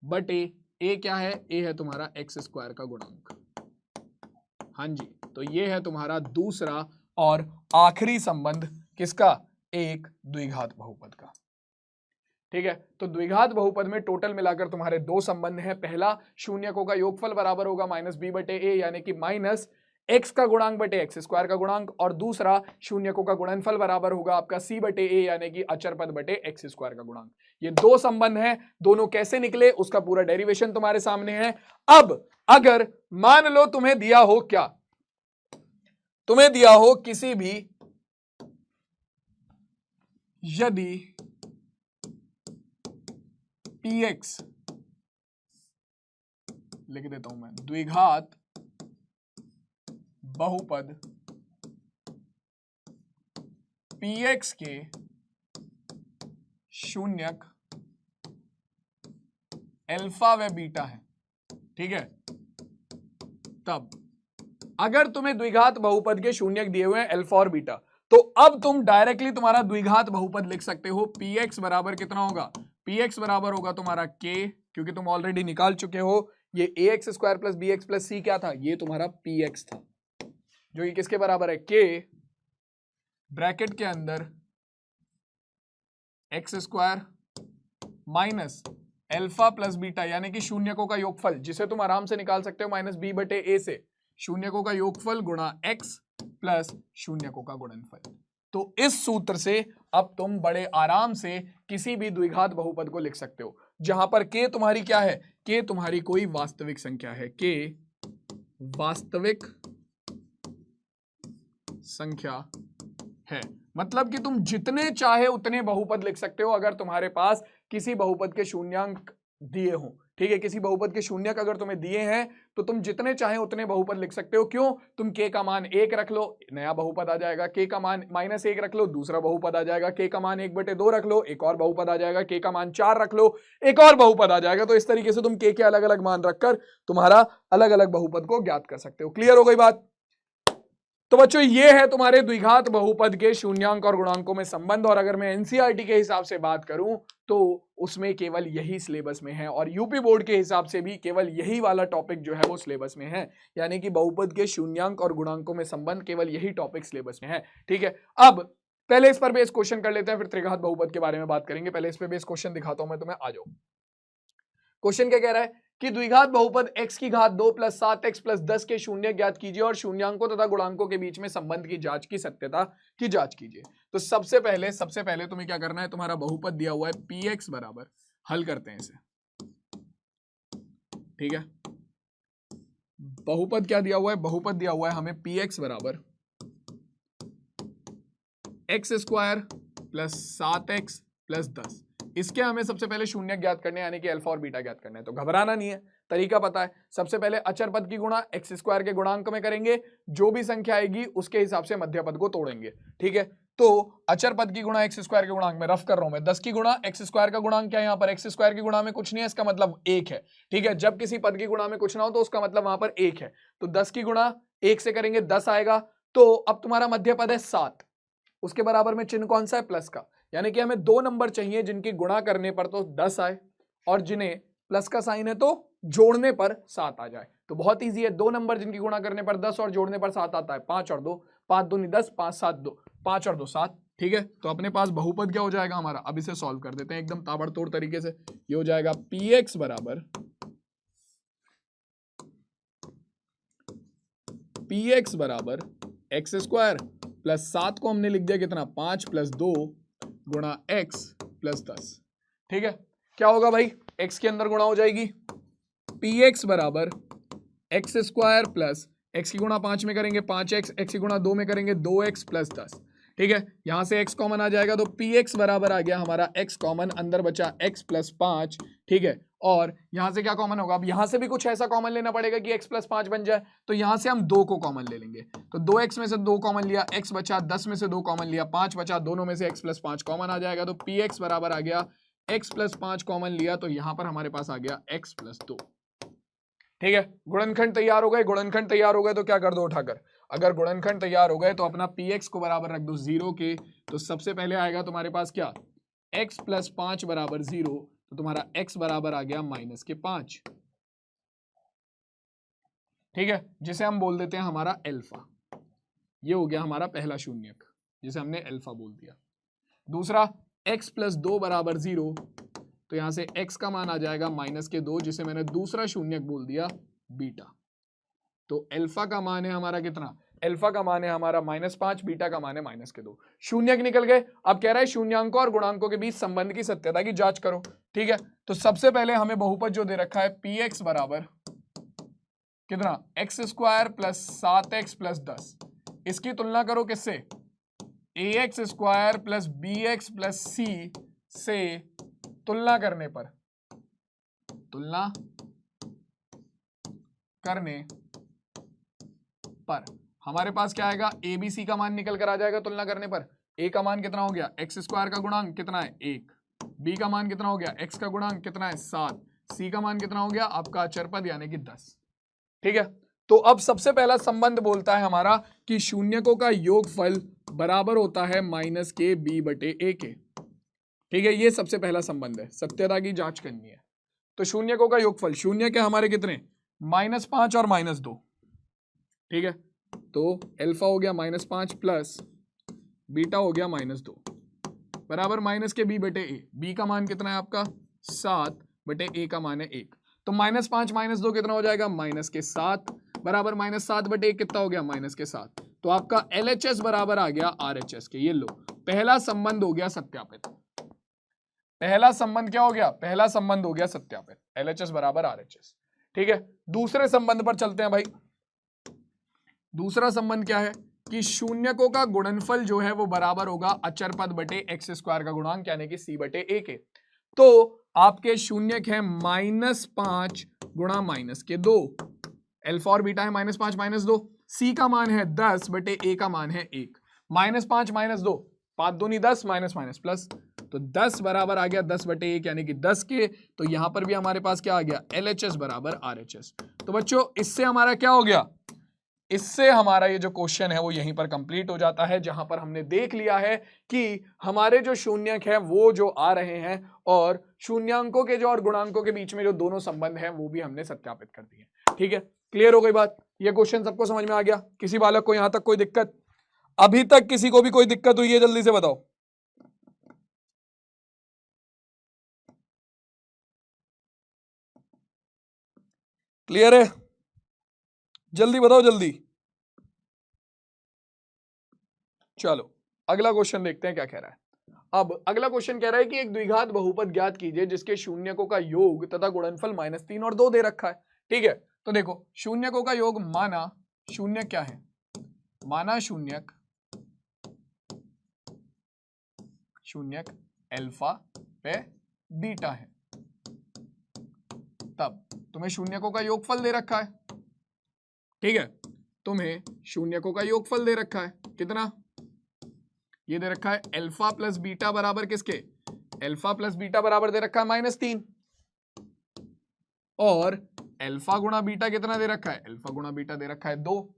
बटे a क्या है? a है तुम्हारा x स्क्वायर का गुणांक। हाँ जी, तो ये है तुम्हारा दूसरा और आखिरी संबंध किसका? एक द्विघात बहुपद का, ठीक है। तो द्विघात बहुपद में टोटल मिलाकर तुम्हारे दो संबंध हैं। पहला, शून्यकों का योगफल बराबर होगा माइनस b बटे a, यानी कि माइनस x का गुणांक बटे x स्क्वायर का गुणांक, और दूसरा शून्यकों का गुणनफल बराबर होगा आपका c बटे a, यानी कि अचर पद बटे x स्क्वायर का गुणांक। ये दो संबंध हैं, दोनों कैसे निकले उसका पूरा डेरिवेशन तुम्हारे सामने है। अब अगर मान लो तुम्हें दिया हो क्या? तुम्हें दिया हो किसी भी, यदि px, लिख देता हूं मैं, द्विघात बहुपद px के शून्यक अल्फा व बीटा है, ठीक है, तब अगर तुम्हें द्विघात बहुपद के शून्यक दिए हुए हैं अल्फा और बीटा, तो अब तुम डायरेक्टली तुम्हारा द्विघात बहुपद लिख सकते हो। px बराबर कितना होगा? px बराबर होगा तुम्हारा k, क्योंकि तुम ऑलरेडी निकाल चुके हो, ये ax square plus bx plus c क्या था? ये तुम्हारा px था, जो कि किसके बराबर है? k ब्रैकेट के अंदर x square minus alpha plus beta, यानी कि शून्यकों का योगफल, जिसे तुम आराम से निकाल सकते हो माइनस b बटे a से, शून्यकों का योगफल गुणा x प्लस शून्यकों का गुणनफल। तो इस सूत्र से अब तुम बड़े आराम से किसी भी द्विघात बहुपद को लिख सकते हो, जहां पर k तुम्हारी क्या है? k तुम्हारी कोई वास्तविक संख्या है, k वास्तविक संख्या है। मतलब कि तुम जितने चाहे उतने बहुपद लिख सकते हो अगर तुम्हारे पास किसी बहुपद के शून्यांक दिए हो, ठीक है। किसी बहुपद के शून्यक अगर तुम्हें दिए हैं तो तुम जितने चाहे उतने बहुपद लिख सकते हो। क्यों? तुम k का मान 1 रख लो, नया बहुपद आ जाएगा, k का मान -1 रख लो, दूसरा बहुपद आ जाएगा, k का मान 1/2 रख लो, एक और बहुपद आ जाएगा, k का मान 4 रख लो, एक और बहुपद आ जाएगा। तो इस तरीके से तुम k के अलग अलग मान रखकर तुम्हारा अलग अलग बहुपद को ज्ञात कर सकते हो। क्लियर हो गई बात? तो बच्चों ये है तुम्हारे द्विघात बहुपद के शून्यांक और गुणांकों में संबंध। और अगर मैं एनसीईआरटी के हिसाब से बात करूं तो उसमें केवल यही सिलेबस में है, और यूपी बोर्ड के हिसाब से भी केवल यही वाला टॉपिक जो है वो सिलेबस में है, यानी कि बहुपद के शून्यांक और गुणांकों में संबंध केवल यही टॉपिक सिलेबस में है। ठीक है, अब पहले इस पर बेस क्वेश्चन कर लेते हैं, फिर त्रिघात बहुपद के बारे में बात करेंगे। पहले इस पर बेस क्वेश्चन दिखाता हूं मैं तुम्हें, आ जाओ। क्वेश्चन क्या कह रहा है कि द्विघात बहुपद x की घात 2 + 7x + 10 के शून्य ज्ञात कीजिए और शून्यांकों तथा गुणांकों के बीच में संबंध की जांच की सत्यता की जांच कीजिए। तो सबसे पहले तुम्हें क्या करना है, तुम्हारा बहुपद दिया हुआ है px बराबर, हल करते हैं इसे। ठीक है, बहुपद क्या दिया हुआ है, बहुपद दिया हुआ है हमें px बराबर x² + 7x + 10। इसके हमें सबसे पहले शून्य ज्ञात करने, यानी कि अल्फा और बीटा ज्ञात करना है। तो घबराना नहीं है, तरीका पता है। सबसे पहले अचर पद की गुणा x² के गुणांक में करेंगे, जो भी संख्या आएगी उसके हिसाब से मध्य पद को तोड़ेंगे। ठीक है, तो अचर पद की गुणा x² के गुणांक में, रफ कर रहा हूं मैं, 10 की गुणा x² का गुणांक क्या है, यहाँ पर x² की गुणा में कुछ नहीं है, इसका मतलब 1 है। ठीक है, जब किसी पद की गुणा में कुछ ना हो तो उसका मतलब वहां पर 1 है। तो 10 की गुणा 1 से करेंगे, 10 आएगा। तो अब तुम्हारा मध्य पद है 7, उसके बराबर में चिन्ह कौन सा है, प्लस का, यानी कि हमें 2 नंबर चाहिए जिनकी गुणा करने पर तो 10 आए और जिन्हें प्लस का साइन है तो जोड़ने पर 7 आ जाए। तो बहुत इजी है, 2 नंबर जिनकी गुणा करने पर 10 और जोड़ने पर 7 आता है, 5 और 2, 5 दूनी 10, 5 7 2, 5 और 2 7। ठीक है, तो अपने पास बहुपद क्या हो जाएगा हमारा, अब इसे सॉल्व कर देते हैं एकदम ताबड़तोड़ तरीके से। ये हो जाएगा px बराबर x² प्लस 7 को हमने लिख दिया कितना, 5 + 2 गुणा x + 10। ठीक है, क्या होगा भाई, x के अंदर गुणा हो जाएगी, px बराबर x² प्लस x की गुणा 5 में करेंगे 5x, x की गुणा 2 में करेंगे 2x + 10। ठीक है, यहां से x कॉमन आ जाएगा, तो px बराबर आ गया हमारा x कॉमन, अंदर बचा x + 5। ठीक है, और यहां से क्या कॉमन होगा, अब यहां से भी कुछ ऐसा कॉमन लेना पड़ेगा कि x + 5 बन जाए। तो यहां से हम 2 को कॉमन ले लेंगे, तो 2x में से 2 कॉमन लिया, x बचा, 10 में से 2 कॉमन लिया, 5 बचा, दोनों में से x + 5 कॉमन आ जाएगा। तो px बराबर आ गया, x + 5 कॉमन लिया तो यहां पर हमारे पास आ गया x + 2। ठीक है, गुणनखंड तैयार हो गए, गुणनखंड तैयार हो गए तो क्या कर दो उठाकर, अगर गुणनखंड तैयार हो गए तो अपना px को बराबर रख दो 0 के। तो सबसे पहले आएगा तुम्हारे पास क्या, x + 5 बराबर 0, तो तुम्हारा x बराबर आ गया -5। ठीक है, जिसे हम बोल देते हैं हमारा अल्फा। ये हो गया हमारा पहला शून्यक, जिसे हमने अल्फा बोल दिया। दूसरा x + 2 बराबर 0, तो यहां से x का मान आ जाएगा -2, जिसे मैंने दूसरा शून्यक बोल दिया बीटा। तो अल्फा का मान है हमारा कितना, अल्फा का मान है हमारा -5, बीटा का मान है -2। शून्यक निकल गए। अब कह रहा है शून्यांकों और गुणांकों के बीच संबंध की सत्यता की जांच करो। ठीक है, तो सबसे पहले हमें बहुपद जो दे रखा है px बराबर कितना, x² + 7x + 10, इसकी तुलना करो किससे, ax² + bx + c से। तुलना करने पर हमारे पास क्या आएगा, ए बी सी का मान निकल कर आ जाएगा। तुलना करने पर a का मान कितना हो गया, x² का गुणांक कितना है 1, b का मान कितना हो गया, x का गुणांक कितना है 7, c का मान कितना हो गया आपका अचर पद यानी कि 10। ठीक है, तो अब सबसे पहला संबंध बोलता है हमारा कि शून्यकों का योगफल बराबर होता है -kb/a के। ठीक है, ये सबसे पहला संबंध है, सत्यता की जांच करनी है। तो शून्यकों का योगफल, शून्य के हमारे कितने, -5 और -2। ठीक है, तो अल्फा हो गया -5 प्लस बीटा हो गया -2 बराबर -kb/a। b का मान कितना है आपका 7/a का मान है 1। तो -5 -2 कितना हो जाएगा, -7 बराबर -7/1 कितना हो गया, -7। तो आपका LHS बराबर आ गया RHS के। ये लो, पहला संबंध हो गया सत्यापित। पहला संबंध क्या हो गया, पहला संबंध हो गया सत्यापित, LHS बराबर RHS। ठीक है, दूसरे संबंध पर चलते हैं भाई। दूसरा संबंध क्या है कि शून्यकों का गुणनफल जो है वो बराबर होगा अचर पद बटे x² का गुणांक यानी कि c/a के। तो आपके शून्यक है -5 गुणा -2, अल्फा और बीटा है -5 -2, c का मान है 10/a का मान है 1, -5 -2, 5 दूनी 10, माइनस प्लस, तो 10 बराबर आ गया 10/1 यानी कि 10 के। तो यहां पर भी हमारे पास क्या आ गया, LHS बराबर RHS। तो बच्चों इससे हमारा क्या हो गया, इससे हमारा ये जो क्वेश्चन है वो यहीं पर कंप्लीट हो जाता है, जहां पर हमने देख लिया है कि हमारे जो शून्यक है वो जो आ रहे हैं और शून्यांकों के जो और गुणांकों के बीच में जो दोनों संबंध हैं वो भी हमने सत्यापित कर दिए। ठीक है, क्लियर हो गई बात? ये क्वेश्चन सबको समझ में आ गया? किसी बालक को यहां तक कोई दिक्कत? अभी तक किसी को भी कोई दिक्कत हुई है? जल्दी से बताओ। क्लियर है? जल्दी बताओ जल्दी। चलो अगला क्वेश्चन देखते हैं क्या कह रहा है। अब अगला क्वेश्चन कह रहा है कि एक द्विघात बहुपद ज्ञात कीजिए जिसके शून्यकों का योग तथा गुणनफल -3 और 2 दे रखा है। ठीक है, तो देखो शून्यकों का योग, माना शून्य क्या है, माना शून्यक अल्फा पे बीटा है, तब तुम्हें शून्यकों का योगफल दे रखा है। ठीक है, तुम्हें शून्यकों का योगफल दे रखा है, कितना? ये दे रखा है अल्फा प्लस बीटा बराबर किसके, अल्फा प्लस बीटा बराबर दे रखा है -3, और अल्फा गुणा बीटा कितना दे रखा है, अल्फा गुणा बीटा दे रखा है 2।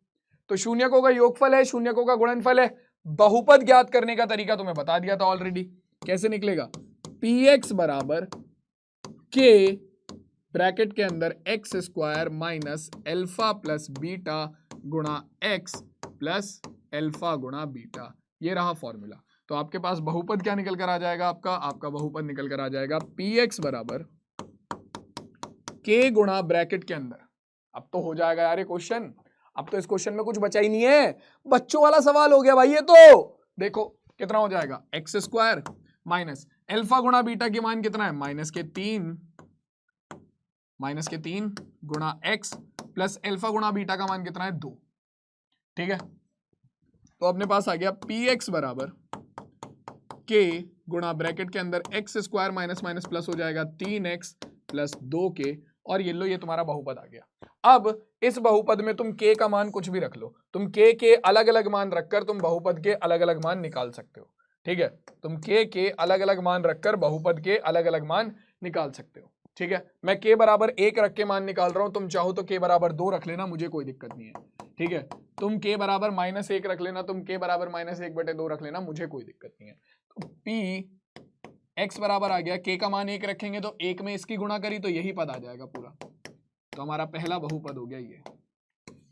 तो शून्यकों का योगफल है, शून्यकों का गुणनफल है। बहुपद ज्ञात करने का तरीका तुम्हें बता दिया था ऑलरेडी, कैसे निकलेगा, px बराबर k ब्रैकेट के अंदर x square minus alpha plus beta गुणा एक्स प्लस अल्फा गुणा बीटा, ये रहा फॉर्मूला। तो आपके पास बहुपद क्या निकल कर आ जाएगा, आपका बहुपद निकल कर आ जाएगा px बराबर k गुणा ब्रैकेट के अंदर। अब तो हो जाएगा यार ये क्वेश्चन, अब तो इस क्वेश्चन में कुछ बचा ही नहीं है, बच्चों वाला सवाल हो गया भाई ये तो। देखो कितना हो जाएगा, एक्स स्क्वायर माइनस अल्फा गुणा बीटा की मान कितना है, -3 गुणा एक्स प्लस अल्फा गुणा बीटा का मान कितना है 2। ठीक है, तो अपने पास आ गया px बराबर k गुणा ब्रैकेट के अंदर x square minus minus plus हो जाएगा 3x प्लस 2k, और ये लो ये तुम्हारा बहुपद आ गया। अब इस बहुपद में तुम k का मान कुछ भी रख लो, तुम k के अलग अलग मान रखकर तुम बहुपद के अलग अलग मान निकाल सकते हो। ठीक है, तुम k के अलग अलग मान रखकर बहुपद के अलग अलग मान निकाल सकते हो। ठीक है, मैं k बराबर 1 रख के मान निकाल रहा हूं, तुम चाहो तो k बराबर 2 रख लेना, मुझे कोई दिक्कत नहीं है। ठीक है, तुम k बराबर -1 रख लेना, तुम k बराबर -1/2 रख लेना, मुझे कोई दिक्कत नहीं है। तो p x बराबर आ गया, k का मान 1 रखेंगे तो 1 में इसकी गुणा करी तो यही पद आ जाएगा पूरा, तो हमारा पहला बहुपद हो गया ये।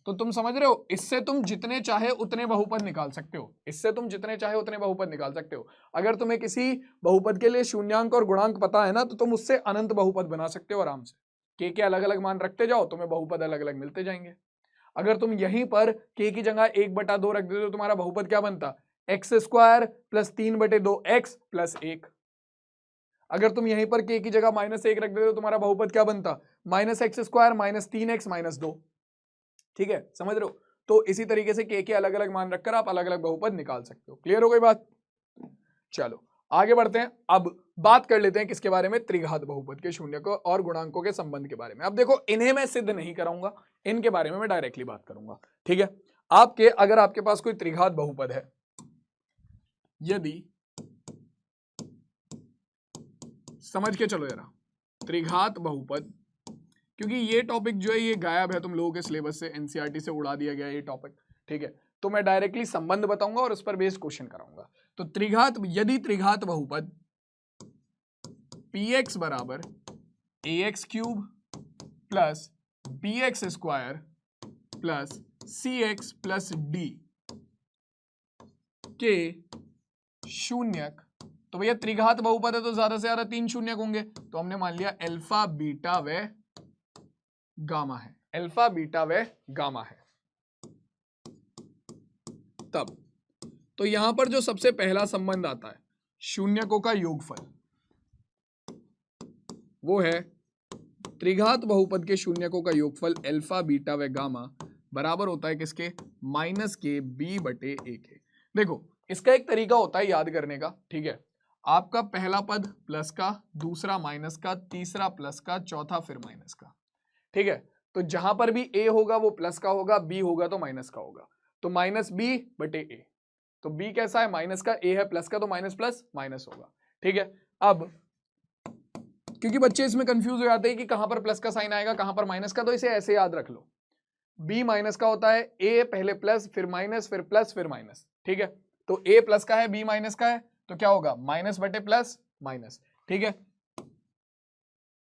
तो तुम समझ रहे हो, इससे तुम जितने चाहे उतने बहुपद निकाल सकते हो, इससे तुम जितने चाहे उतने बहुपद निकाल सकते हो। अगर तुम्हें किसी बहुपद के लिए शून्यांक और गुणांक पता है ना, तो तुम उससे अनंत बहुपद बना सकते हो आराम से। के अलग अलग मान रखते जाओ, तुम्हें बहुपद अलग अलग मिलते जाएंगे। अगर तुम यहीं पर k की जगह 1/2 रख देते तो तुम्हारा बहुपद क्या बनता, x square plus 3/2 x plus 1। अगर तुम यहीं पर k की जगह -1 रख देते तो तुम्हारा बहुपद क्या बनता, -x square minus 3x minus 2। ठीक है, समझ रहे हो? तो इसी तरीके से k के अलग अलग मान रखकर आप अलग अलग बहुपद निकाल सकते हो। क्लियर हो गई बात? चलो आगे बढ़ते हैं, अब बात कर लेते हैं किसके बारे में, त्रिघात बहुपद के शून्यकों और गुणांकों के संबंध के बारे में। अब देखो इन्हें मैं सिद्ध नहीं कराऊंगा, इनके बारे में मैं डायरेक्टली बात करूंगा। ठीक है, अगर आपके पास कोई त्रिघात बहुपद है, यदि समझ के चलो जरा, त्रिघात बहुपद, क्योंकि ये टॉपिक जो है ये गायब है तुम लोगों के सिलेबस से, एनसीईआरटी से उड़ा दिया गया ये टॉपिक। ठीक है, तो मैं डायरेक्टली संबंध बताऊंगा और उस पर बेस्ड क्वेश्चन कराऊंगा। तो यदि त्रिघात बहुपद px बराबर ax³ plus bx² plus cx plus d के शून्यक, तो भैया त्रिघात बहुपद है तो ज्यादा से ज्यादा 3 शून्यक होंगे, तो हमने मान लिया अल्फा बीटा व गामा है, अल्फा बीटा व गामा है। तब तो यहां पर जो सबसे पहला संबंध आता है शून्यकों का योगफल, वो है त्रिघात बहुपद के शून्यकों का योगफल अल्फा बीटा व गामा बराबर होता है किसके, -kb/a के। देखो इसका एक तरीका होता है याद करने का। ठीक है, आपका पहला पद प्लस का, दूसरा माइनस का, तीसरा प्लस का, चौथा फिर माइनस का। ठीक है, तो जहां पर भी a होगा वो प्लस का होगा, b होगा तो माइनस का होगा, तो -b/a। तो b कैसा है, माइनस का, a है प्लस का, तो माइनस प्लस माइनस होगा। ठीक है, अब क्योंकि बच्चे इसमें कंफ्यूज हो जाते हैं कि कहां पर प्लस का साइन आएगा कहां पर माइनस का, तो इसे ऐसे याद रख लो, बी माइनस का होता है, ए पहले प्लस फिर माइनस फिर प्लस फिर माइनस, ठीक है। तो ए प्लस का है, बी माइनस का है, तो क्या होगा माइनस बटे प्लस माइनस, ठीक है।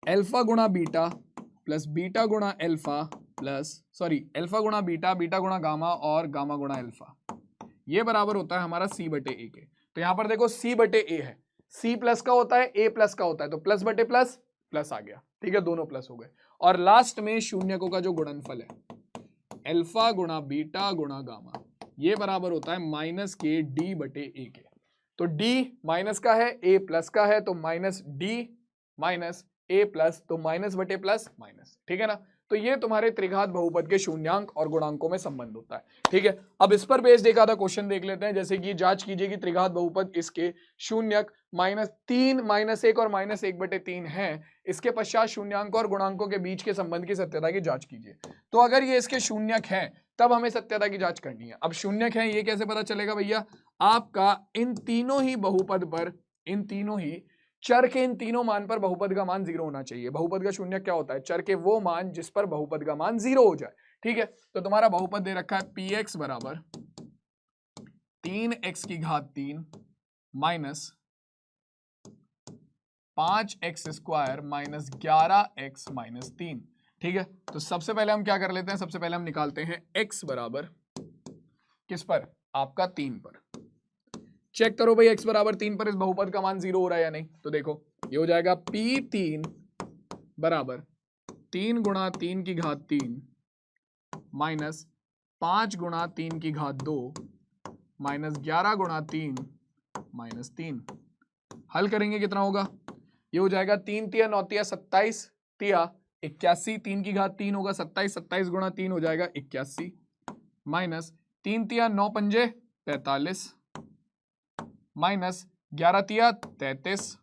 अल्फा गुणा बीटा प्लस बीटा गुणा अल्फा प्लस सॉरी अल्फा गुणा बीटा, बीटा गुणा गामा और गामा गुणा अल्फा, ये बराबर होता है हमारा सी बटे ए के। तो यहां पर देखो सी बटे ए है, सी प्लस का होता है, ए प्लस का होता है, तो प्लस बटे प्लस प्लस आ गया, ठीक है, दोनों प्लस हो गए। और लास्ट में शून्यकों का जो गुणनफल है अल्फा गुणा बीटा गुणा गामा, ये बराबर होता है माइनस के डी बटे ए के। तो डी माइनस का है, ए प्लस का है, तो माइनस डी माइनस ए प्लस, तो माइनस बटे प्लस माइनस, ठीक है ना। तो ये तुम्हारे त्रिघात बहुपद के शून्यांक और गुणांकों में संबंध होता है, ठीक है। अब इस पर बेस्ड एक आधा क्वेश्चन देख लेते हैं, जैसे कि जांच कीजिए कि त्रिघात बहुपद इसके शून्यक -3 -1 और -1/3 है, इसके पश्चात शून्यांकों और गुणांकों के बीच के संबंध की सत्यता की जांच कीजिए। तो अगर ये इसके शून्यक है तब हमें सत्यता की जांच करनी है। अब शून्यक है ये कैसे पता चलेगा भैया, आपका इन तीनों ही बहुपद पर, इन तीनों ही चर के इन तीनों मान पर बहुपद का मान 0 होना चाहिए। बहुपद का शून्यक क्या होता है, चर के वो मान जिस पर बहुपद का मान 0 हो जाए, ठीक है। तो तुम्हारा बहुपद दे रखा है px बराबर 3x की घात 3 minus 5x square minus 11x minus 3, ठीक है। तो सबसे पहले हम क्या कर लेते हैं, सबसे पहले हम निकालते हैं x बराबर किस पर, आपका 3 पर। चेक करो भाई x बराबर 3 पर इस बहुपद का मान 0 हो रहा है या नहीं। तो देखो ये हो जाएगा p3 बराबर 3 गुणा 3 की घात 3 माइनस 5 गुणा 3 की घात 2 माइनस 11 गुणा 3 माइनस 3। हल करेंगे कितना होगा, ये हो जाएगा 3 तिया 9 तिया 27 तिया 81, 3 की घात 3 होगा 27, 27 गुणा 3 हो जाएगा 81 माइनस 3 तिया 9 पंजे 45 माइनस 11 तिया 33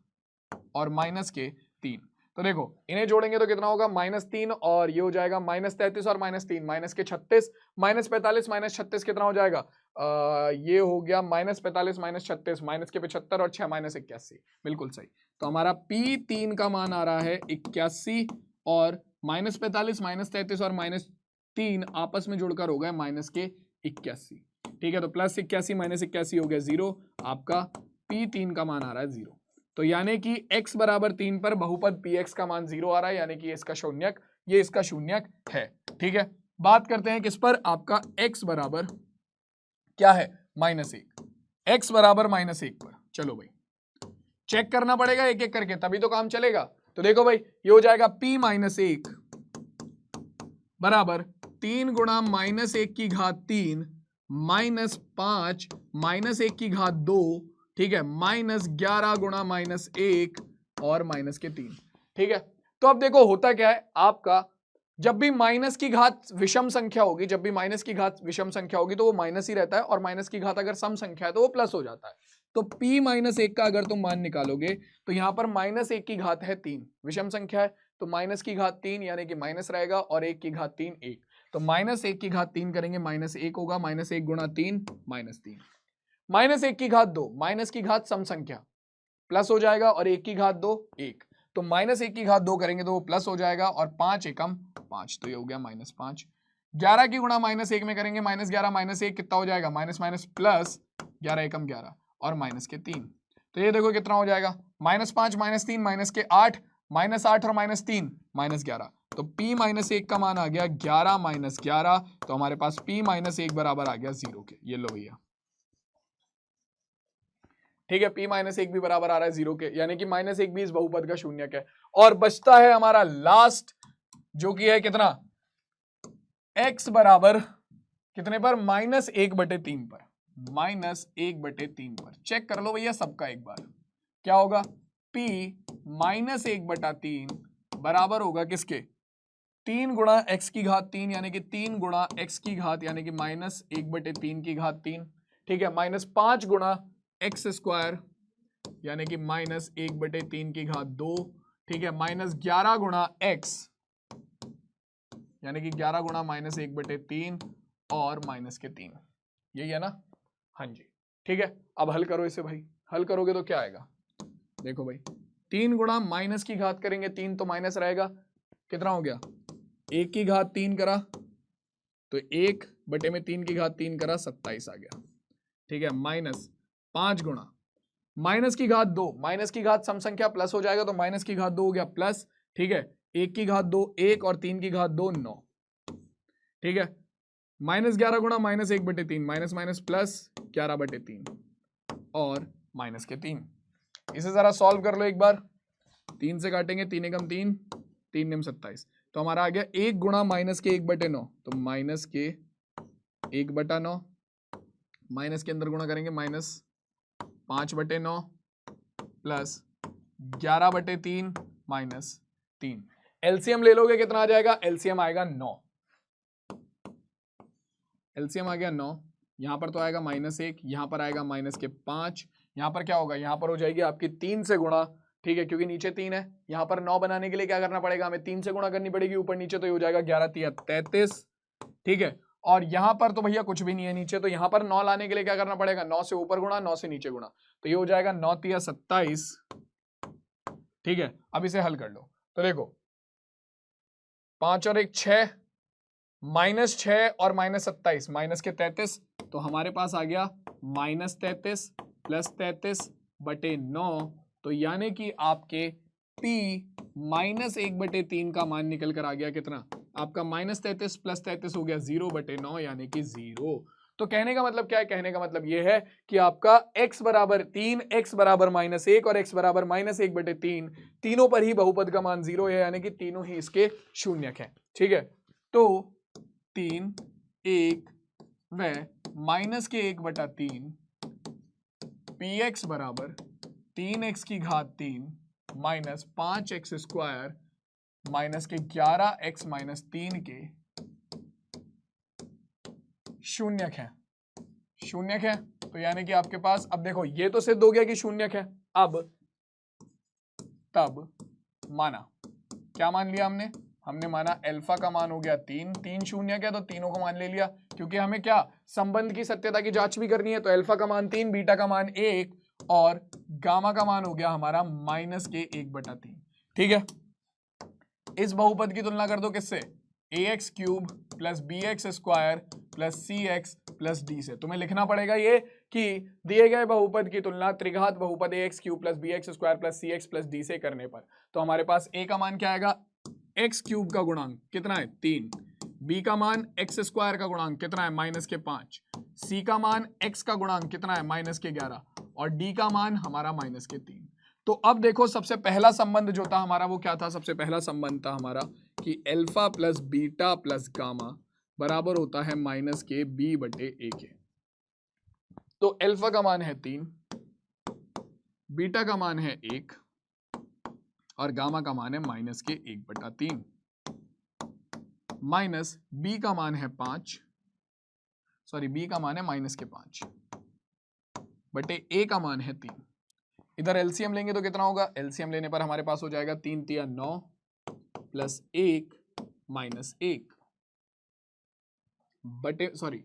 और माइनस के 3। तो देखो इन्हें जोड़ेंगे तो कितना होगा -3 और ये हो जाएगा -33 और -3 माइनस के 36 -45 -36 कितना हो जाएगा, ये हो गया -45 -36 माइनस के 75 और 6 -81, बिल्कुल सही। तो हमारा P3 का मान आ रहा है 81 और -45 -33 और -3 आपस में जुड़कर हो गए माइनस के 81, ठीक है। तो +81 -81 हो गया 0, आपका P3 का मान आ रहा है 0। तो यानी कि x बराबर 3 पर बहुपद px का मान 0 आ रहा है, यानी कि इसका शून्यक, ये इसका शून्यक है, ठीक है। बात करते हैं किस पर, आपका x बराबर क्या है -1, x बराबर -1 पर। चलो भाई चेक करना पड़ेगा एक एक करके, तभी तो काम चलेगा। तो देखो भाई ये हो जाएगा p -1 बराबर 3 गुणा -1 की घात 3 माइनस 5 -1 की घात 2, ठीक है, -11 गुणा -1 और माइनस के 3, ठीक है। तो अब देखो होता क्या है, आपका जब भी माइनस की घात विषम संख्या होगी, जब भी माइनस की घात विषम संख्या होगी तो वो माइनस ही रहता है, और माइनस की घात अगर सम संख्या है तो वो प्लस हो जाता है। तो p -1 का अगर तुम मान निकालोगे तो यहां पर -1 की घात है 3, विषम संख्या है, तो माइनस की घात 3 यानी कि माइनस रहेगा, और 1 की घात 3 1, तो -1 की घात 3 करेंगे -1 होगा, -1 गुणा 3 -3, -1 की घात 2, माइनस की घात सम संख्या प्लस हो जाएगा, और 1 की घात 2 1, तो -1 की घात 2 करेंगे तो वो प्लस हो जाएगा, और 5 एकम 5, तो ये हो गया -5। 11 की गुणा -1 में करेंगे -11 -1 कितना हो जाएगा, माइनस माइनस प्लस 11 एकम 11 और माइनस के 3। तो ये देखो कितना हो जाएगा, -5 -3 माइनस के 8, -8 और -3 -11, तो p -1 का मान आ गया 11 -11, तो हमारे पास p -1 बराबर आ गया 0 के। ये लो भैया, ठीक है, p -1 भी बराबर आ रहा है 0 के, यानी कि -1 भी इस बहुपद का शून्यक है। और बचता है हमारा लास्ट, जो कि है कितना, x बराबर कितने पर, -1/3 पर, -1/3 पर। चेक कर लो भैया सबका एक बार, क्या होगा, p -1/3 बराबर होगा किसके, 3 गुणा x की घात 3 यानी कि 3 गुणा x की घात यानी कि -1/3 की घात 3, ठीक है, -5 गुणा x स्क्वायर यानी कि -1/3 की घात 2, ठीक है, -11 गुणा x यानी कि 11 गुणा -1/3 और माइनस के 3, यही है ना, हाँ जी, ठीक है। अब हल करो इसे भाई, हल करोगे तो क्या आएगा, देखो भाई 3 गुणा माइनस की घात करेंगे 3 तो माइनस रहेगा, कितना हो गया, 1 की घात 3 करा तो 1/3 करा 27 आ गया। ठीक है, माइनस 5 गुणा माइनस की घात 2, माइनस की घात सम संख्या प्लस हो जाएगा तो माइनस की घात 2 हो गया प्लस। ठीक है, 1 की घात 2 1 और 3 की घात 2 9। ठीक है, -11 गुणा -1/3 माइनस माइनस प्लस 11/3 और माइनस के 3। इसे जरा सॉल्व कर लो एक बार। 3 से काटेंगे, 3 एकम 3, 3 निम 27, तो हमारा आ गया 1 गुणा माइनस के 1/9, तो माइनस के 1/9 माइनस के अंदर गुणा करेंगे -5/9 प्लस 11/3 माइनस 3। एलसीएम ले लोगे कितना आ जाएगा? एलसीएम आएगा 9। एलसीएम आ गया 9। यहां पर तो आएगा -1, यहां पर आएगा माइनस के 5, यहां पर क्या होगा? यहां पर हो जाएगी आपकी 3 से गुणा। ठीक है, क्योंकि नीचे 3 है। यहां पर 9 बनाने के लिए क्या करना पड़ेगा? हमें 3 से गुणा करनी पड़ेगी ऊपर नीचे, तो ये हो जाएगा 11 तिया 33। ठीक है, और यहां पर तो भैया कुछ भी नहीं है नीचे, तो यहां पर 9 लाने के लिए क्या करना पड़ेगा? 9 से ऊपर गुणा, 9 से नीचे गुणा, तो ये हो जाएगा 9 तिया 27। ठीक है, अब इसे हल कर लो तो देखो 5 और 1 6, -6 और -27 माइनस के 33, तो हमारे पास आ गया -33 प्लस 33/9। तो यानी कि आपके P -1/3 का मान निकल कर आ गया कितना? आपका -33 प्लस 33 हो गया 0/9 यानी कि 0। तो कहने का मतलब क्या है? कहने का मतलब यह है कि आपका x बराबर 3, x बराबर -1 और x बराबर -1/3, तीनों पर ही बहुपद का मान 0 है, यानी कि तीनों ही इसके शून्यक हैं। ठीक है, तो 3, 1 व माइनस के 1/3 px बराबर 3x की घात 3 माइनस 5x स्क्वायर माइनस के 11x माइनस 3 के शून्यक है। शून्यक है, तो यानी कि आपके पास, अब देखो ये तो सिद्ध हो गया कि शून्यक है। अब तब माना, क्या मान लिया हमने माना अल्फा का मान हो गया 3, 3 शून्यक है तो तीनों को मान ले लिया, क्योंकि हमें क्या संबंध की सत्यता की जांच भी करनी है। तो अल्फा का मान 3, बीटा का मान 1 और गामा का मान हो गया हमारा माइनस के 1/3। ठीक है, इस बहुपद की तुलना कर दो किससे? ax³ plus bx² plus cx plus d से। तुम्हें लिखना पड़ेगा ये कि दिए गए बहुपद की तुलना त्रिघात बहुपद ax³ plus bx² plus cx plus d से करने पर, तो हमारे पास a का मान क्या आएगा? x³ का गुणांक कितना है? 3। b का मान x² का गुणांक कितना है? -5। c का मान x का गुणांक कितना है? -11 और d का मान हमारा -3। तो अब देखो, सबसे पहला संबंध जो था हमारा वो क्या था? सबसे पहला संबंध था हमारा कि alpha plus beta plus gamma बराबर होता है -b/a। तो अल्फा का मान है 3, बीटा का मान है 1 और गामा का मान है -1/3 माइनस b का मान है 5, सॉरी b का मान है -5 बटे a का मान है 3। इधर एलसीएम लेंगे तो कितना होगा? एलसीएम लेने पर हमारे पास हो जाएगा 3 तिया 9 प्लस 1 माइनस 1 बटे, सॉरी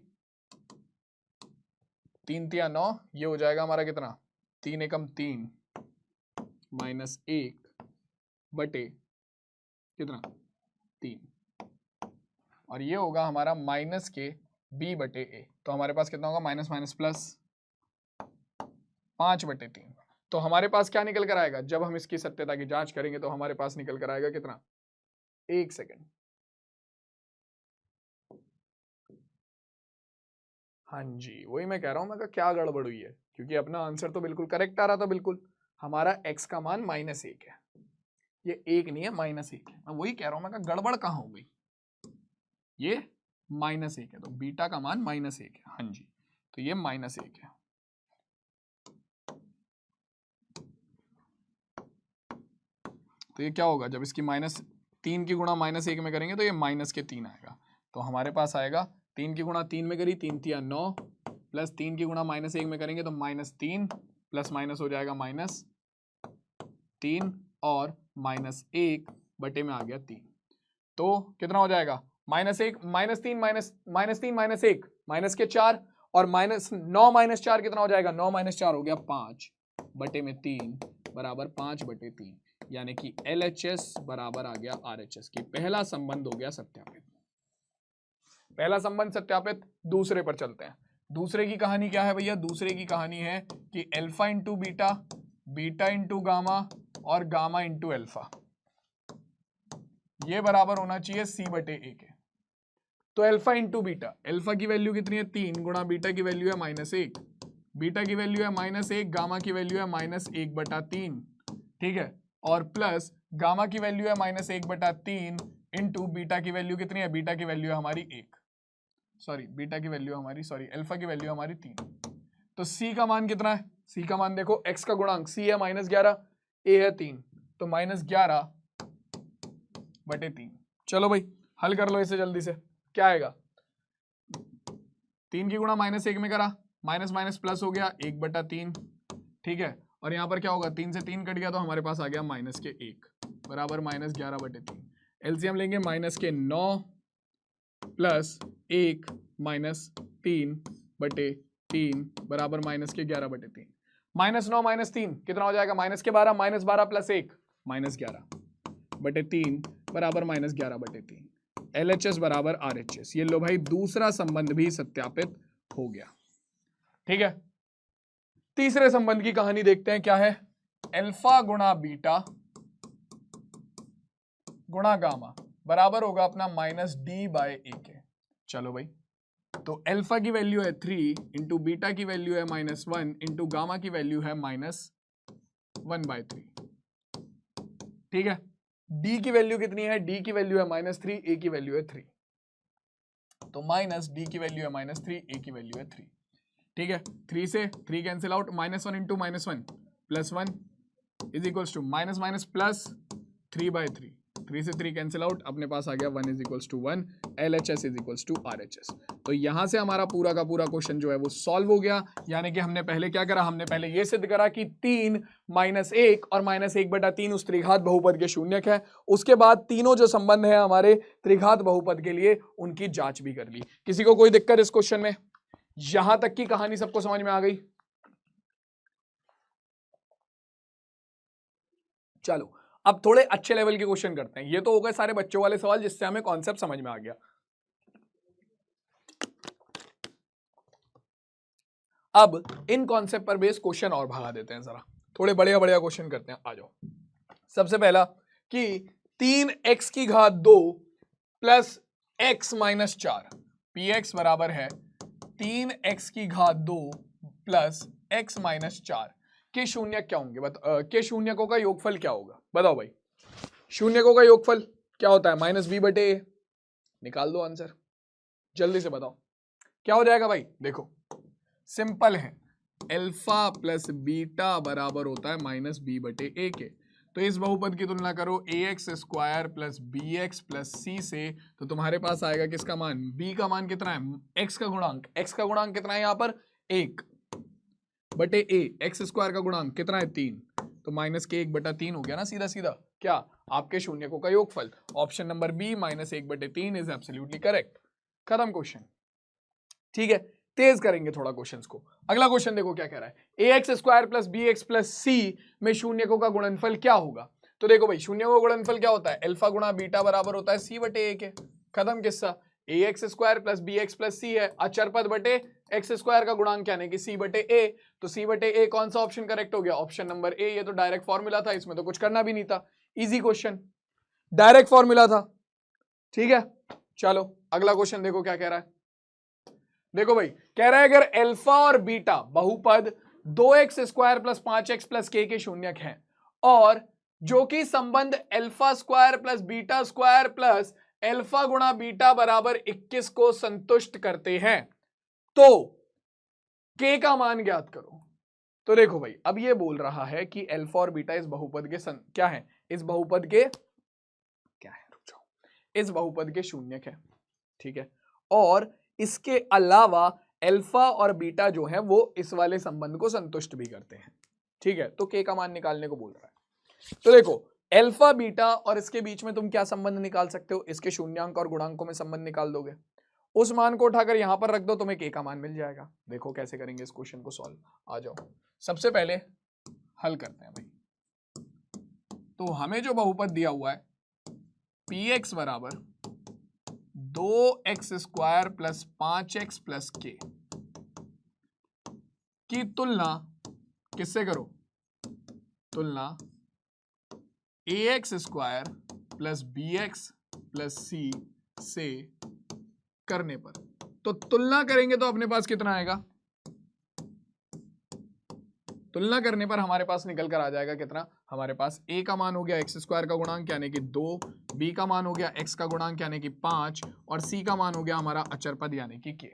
3 तिया 9, ये हो जाएगा हमारा कितना? 3 एकम 3 माइनस 1 बटे कितना? 3 और ये होगा हमारा माइनस के b/a। तो हमारे पास कितना होगा? Minus minus plus 5/3। तो हमारे पास क्या निकल कर आएगा? जब हम इसकी सत्यता की जांच करेंगे तो हमारे पास निकल कर आएगा कितना? 1 सेकेंड। हाँ जी, वही मैं कह रहा हूं, मैं क्या गड़बड़ हुई है, क्योंकि अपना आंसर तो बिल्कुल करेक्ट आ रहा था। बिल्कुल हमारा x का मान -1 है, ये 1 नहीं है, -1 है। मैं वही कह रहा हूं, मैं गड़बड़ कहां हो गई? ये -1 है, तो बीटा का मान -1 है। हाँ जी, तो ये -1 है। तो ये क्या होगा? जब इसकी -3 की गुणा -1 में करेंगे तो ये -3 आएगा। तो हमारे पास आएगा 3 की गुणा 3 में करी, 3 तिया 9 प्लस 3 की गुणा -1 में करेंगे तो -3 प्लस माइनस हो जाएगा -3 और -1 बटे में आ गया 3। तो कितना हो जाएगा? -1 -3 -1 माइनस के 4 और -9 -4 कितना हो जाएगा? 9 - 4 हो गया 5 बटे में 3 बराबर 5/3, यानी कि LHS बराबर आ गया RHS की। पहला संबंध हो गया सत्यापित। पहला संबंध सत्यापित, दूसरे पर चलते हैं। दूसरे की कहानी क्या है भैया? दूसरे की कहानी है कि alpha into beta, beta into gamma और गामा इंटू अल्फा, ये बराबर होना चाहिए C/A के। तो अल्फा इंटू बीटा, अल्फा की वैल्यू कितनी है 3 गुणा बीटा की वैल्यू है -1, बीटा की वैल्यू है -1, गामा की वैल्यू है -1/3, ठीक है, और प्लस गामा की वैल्यू है -1/3 इंटू बीटा की वैल्यू कितनी है? बीटा की वैल्यू है हमारी 1, बीटा की वैल्यू हमारी अल्फा की वैल्यू हमारी 3। तो C का मान कितना है? C का मान देखो, x का गुणांक C है -11, A है 3, तो -11/3। चलो भाई हल कर लो इसे जल्दी से, क्या आएगा? 3 की गुणा -1 में करा, माइनस माइनस प्लस हो गया 1/3, ठीक है, और यहाँ पर क्या होगा? 3 से 3 कट गया तो हमारे पास आ गया -1 बराबर -11/3। एलसीएम लेंगे, -9 प्लस 1 -3/3 बराबर -11/3। -9 -3 कितना हो जाएगा? -12, -12 प्लस 1 -11/3 बराबर -11/3। LHS बराबर RHS। ये लो भाई, दूसरा संबंध भी सत्यापित हो गया, ठीक है। तीसरे संबंध की कहानी देखते हैं, क्या है? अल्फा गुणा बीटा गुणा गामा बराबर होगा अपना -D/A के। चलो भाई, तो अल्फा की वैल्यू है 3 इंटू बीटा की वैल्यू है -1 इंटू गामा की वैल्यू है -1/3, ठीक है। D की वैल्यू कितनी है? D की वैल्यू है -3, A की वैल्यू है 3, तो -D की वैल्यू है -3, A की वैल्यू है 3, ठीक है। 3 से 3 cancel out, -1 into -1 plus 1 is equals to minus minus plus 3/3, 3 से 3 कैंसिल आउट, अपने पास आ गया 1 is equals to 1, LHS is equals to RHS। तो यहां से हमारा पूरा का पूरा क्वेश्चन जो है वो सॉल्व हो गया। यानी कि हमने पहले क्या करा? हमने पहले ये सिद्ध करा कि 3 -1 और -1/3 उस त्रिघात बहुपद के शून्यक है। उसके बाद तीनों जो संबंध है हमारे त्रिघात बहुपद के लिए, उनकी जांच भी कर ली। किसी को कोई दिक्कत इस क्वेश्चन में? यहां तक की कहानी सबको समझ में आ गई? चलो अब थोड़े अच्छे लेवल के क्वेश्चन करते हैं। ये तो हो गए सारे बच्चों वाले सवाल जिससे हमें कॉन्सेप्ट समझ में आ गया। अब इन कॉन्सेप्ट पर बेस क्वेश्चन और भगा देते हैं, जरा थोड़े बढ़िया बढ़िया क्वेश्चन करते हैं। आ जाओ। सबसे पहला कि 3x की घात 2 प्लस x माइनस 4 px बराबर है 3x की घात 2 प्लस x माइनस 4 के शून्यक क्या होंगे? के शून्यकों का योगफल क्या होगा? बताओ भाई, शून्यकों का योगफल क्या होता है? -b/a। निकाल दो आंसर, जल्दी से बताओ क्या हो जाएगा भाई। देखो सिंपल है, अल्फा प्लस बीटा बराबर होता है -b/a के। तो इस बहुपद की तुलना करो ax² plus bx plus c से, तो तुम्हारे पास आएगा किसका मान? b का मान कितना है? x का गुणांक, x का गुणांक कितना है यहाँ पर? 1/a, x² का गुणांक कितना है? 3, तो -1/3 हो गया ना सीधा सीधा। क्या? आपके शून्यकों का योगफल। Option number B -1/3 is absolutely correct. खत्म क्वेश्चन, ठीक है। तेज करेंगे थोड़ा क्वेश्चंस को। अगला क्वेश्चन देखो क्या कह रहा है, ax² plus bx plus c में शून्यकों का गुणनफल क्या होगा? तो देखो भाई, शून्यकों का गुणनफल क्या होता है? अल्फा गुणा बीटा बराबर होता है c/a के। खत्म किस्सा। ax² plus bx plus c है, अचरपद बटे x² का गुणांक यानी कि c/a, तो c/a कौन सा ऑप्शन करेक्ट हो गया? Option number A. ये तो डायरेक्ट फॉर्मूला था, इसमें तो कुछ करना भी नहीं था, इजी क्वेश्चन, डायरेक्ट फॉर्मूला था, ठीक है। चलो अगला क्वेश्चन देखो क्या कह रहा है। देखो भाई, कह रहा है अगर अल्फा और बीटा बहुपद 2x² plus 5x plus k के शून्यक हैं और जो कि संबंध अल्फा² प्लस बीटा² प्लस अल्फा गुणा बीटा बराबर 21 को संतुष्ट करते हैं, तो k का मान ज्ञात करो। तो देखो भाई, अब ये बोल रहा है कि अल्फा और बीटा इस बहुपद के क्या है? इस बहुपद के क्या है? रुक जाओ, इस बहुपद के शून्यक है, ठीक है। और इसके अलावा अल्फा और बीटा जो है वो इस वाले संबंध को संतुष्ट भी करते हैं, ठीक है। तो के का मान निकालने को बोल रहा है। तो देखो, अल्फा बीटा और इसके बीच में तुम क्या संबंध निकाल सकते हो? इसके शून्यांक और गुणांकों में संबंध निकाल दोगे, उस मान को उठाकर यहां पर रख दो, तुम्हें के का मान मिल जाएगा। देखो कैसे करेंगे इस क्वेश्चन को सॉल्व। आ जाओ, सबसे पहले हल करते हैं भाई। तो हमें जो बहुपद दिया हुआ है px बराबर 2x² plus 5x plus k की तुलना किससे करो? तुलना ax² plus bx plus c से करने पर। तो तुलना करेंगे तो अपने पास कितना आएगा? तुलना करने पर हमारे पास निकल कर आ जाएगा कितना? हमारे पास a का मान हो गया x² का गुणांक यानी कि 2, b का मान हो गया x का गुणांक यानी कि 5 और c का मान हो गया हमारा अचर पद यानी कि k।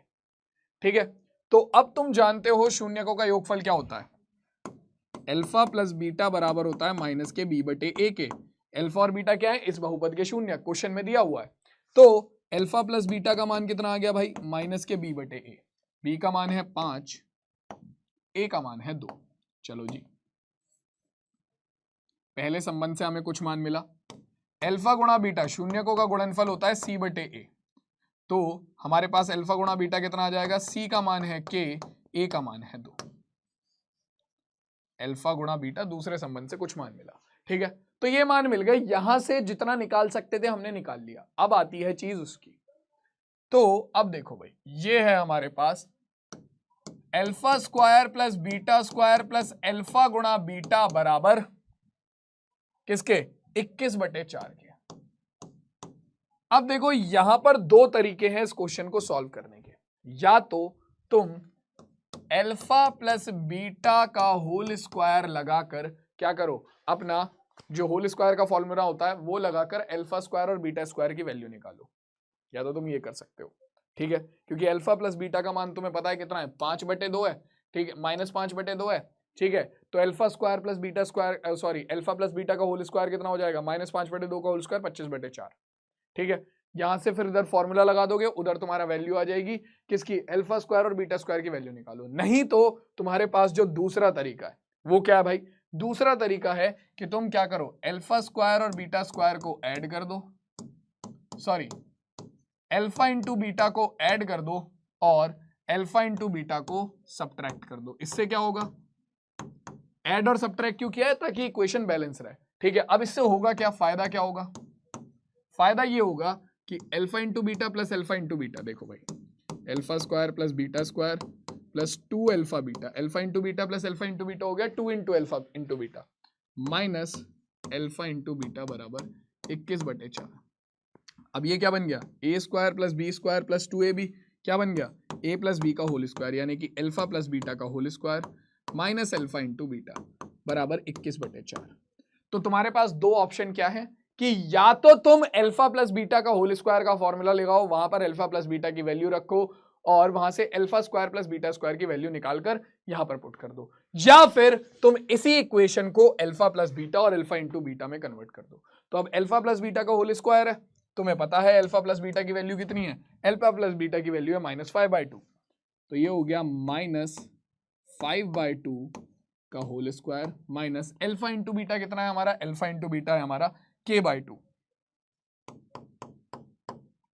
ठीक है, तो अब तुम जानते हो शून्यकों का योगफल क्या होता है? अल्फा प्लस बीटा बराबर होता है माइनस के b बटे a के। अल्फा और बीटा क्या है? इस बहुपद के शून्य, क्वेश्चन में दिया हुआ है। तो अल्फा प्लस बीटा का मान कितना आ गया भाई? माइनस के b बटे a। b का मान है 5, a का मान है 2। चलो जी, पहले संबंध से हमें कुछ मान मिला। अल्फा गुणा बीटा शून्यकों का गुणनफल होता है c बटे a। तो हमारे पास अल्फा गुणा बीटा कितना आ जाएगा? c का मान है k, a का मान है 2। अल्फा गुणा बीटा दूसरे संबंध से कुछ मान मिला। ठीक है, तो ये मान मिल गए। यहां से जितना निकाल सकते थे हमने निकाल लिया। अब आती है चीज उसकी। तो अब देखो भाई, ये है हमारे पास alpha square plus beta square plus alpha गुणा बीटा बराबर किसके? 21/4 के। अब देखो यहां पर दो तरीके हैं इस क्वेश्चन को सॉल्व करने के। या तो तुम अल्फा प्लस बीटा का होल स्क्वायर लगाकर क्या करो? अपना जो होल स्क्वायर का फॉर्मूला होता है वो लगाकर अल्फा स्क्वायर और बीटा स्क्वायर की वैल्यू निकालो। या तो तुम ये कर सकते हो। ठीक है, क्योंकि अल्फा प्लस बीटा का मान तुम्हें पता है कितना है? 5/2 है। ठीक है, -5/2 है। ठीक है, तो alpha square plus beta square sorry alpha plus beta का होल स्क्वायर कितना हो जाएगा? -5/2 का होल स्क्वायर 25/4। ठीक है, यहां से फिर इधर फॉर्मूला लगा दोगे, उधर तुम्हारा वैल्यू आ जाएगी किसकी? अल्फा स्क्वायर और बीटा स्क्वायर की वैल्यू निकालो। नहीं तो तुम्हारे पास जो दूसरा तरीका है वो क्या है भाई? दूसरा तरीका है कि तुम क्या करो? अल्फा स्क्वायर और बीटा स्क्वायर को ऐड कर दो, सॉरी अल्फा इंटू बीटा को ऐड कर दो और अल्फा इंटू बीटा को सब्ट्रैक्ट कर दो। इससे क्या होगा? ऐड और सब्ट्रैक्ट क्यों किया है? ताकि इक्वेशन बैलेंस रहे। ठीक है, अब इससे होगा क्या? फायदा क्या होगा? फायदा ये होगा कि alpha into beta plus alpha into beta, देखो भाई alpha square plus beta square plus 2 alpha beta, alpha into beta plus alpha into beta हो गया 2 into alpha into beta minus alpha into beta बराबर 21/4। अब ये क्या बन गया? A square plus b square plus 2ab क्या बन गया? a प्लस बी का होल स्क्वायर यानी कि अल्फा प्लस बीटा का whole square minus alpha into beta बराबर 21/4। तो तुम्हारे पास दो ऑप्शन क्या है कि या तो तुम अल्फा प्लस बीटा का होल स्क्वायर का फॉर्मूला लगाओ, वहां पर अल्फा प्लस बीटा की वैल्यू रखो और वहां से alpha square plus beta square की वैल्यू निकालकर यहां पर पुट कर दो, या फिर तुम इसी इक्वेशन को अल्फा प्लस बीटा और अल्फा इंटू बीटा में कन्वर्ट कर दो। तो अब अल्फा प्लस बीटा का होल स्क्वायर है, तुम्हें पता है अल्फा प्लस बीटा की वैल्यू कितनी है? अल्फा प्लस बीटा की वैल्यू है -5/2। तो ये हो गया -5/2 का whole square minus alpha into beta कितना है हमारा? अल्फा इंटू बीटा है हमारा k/2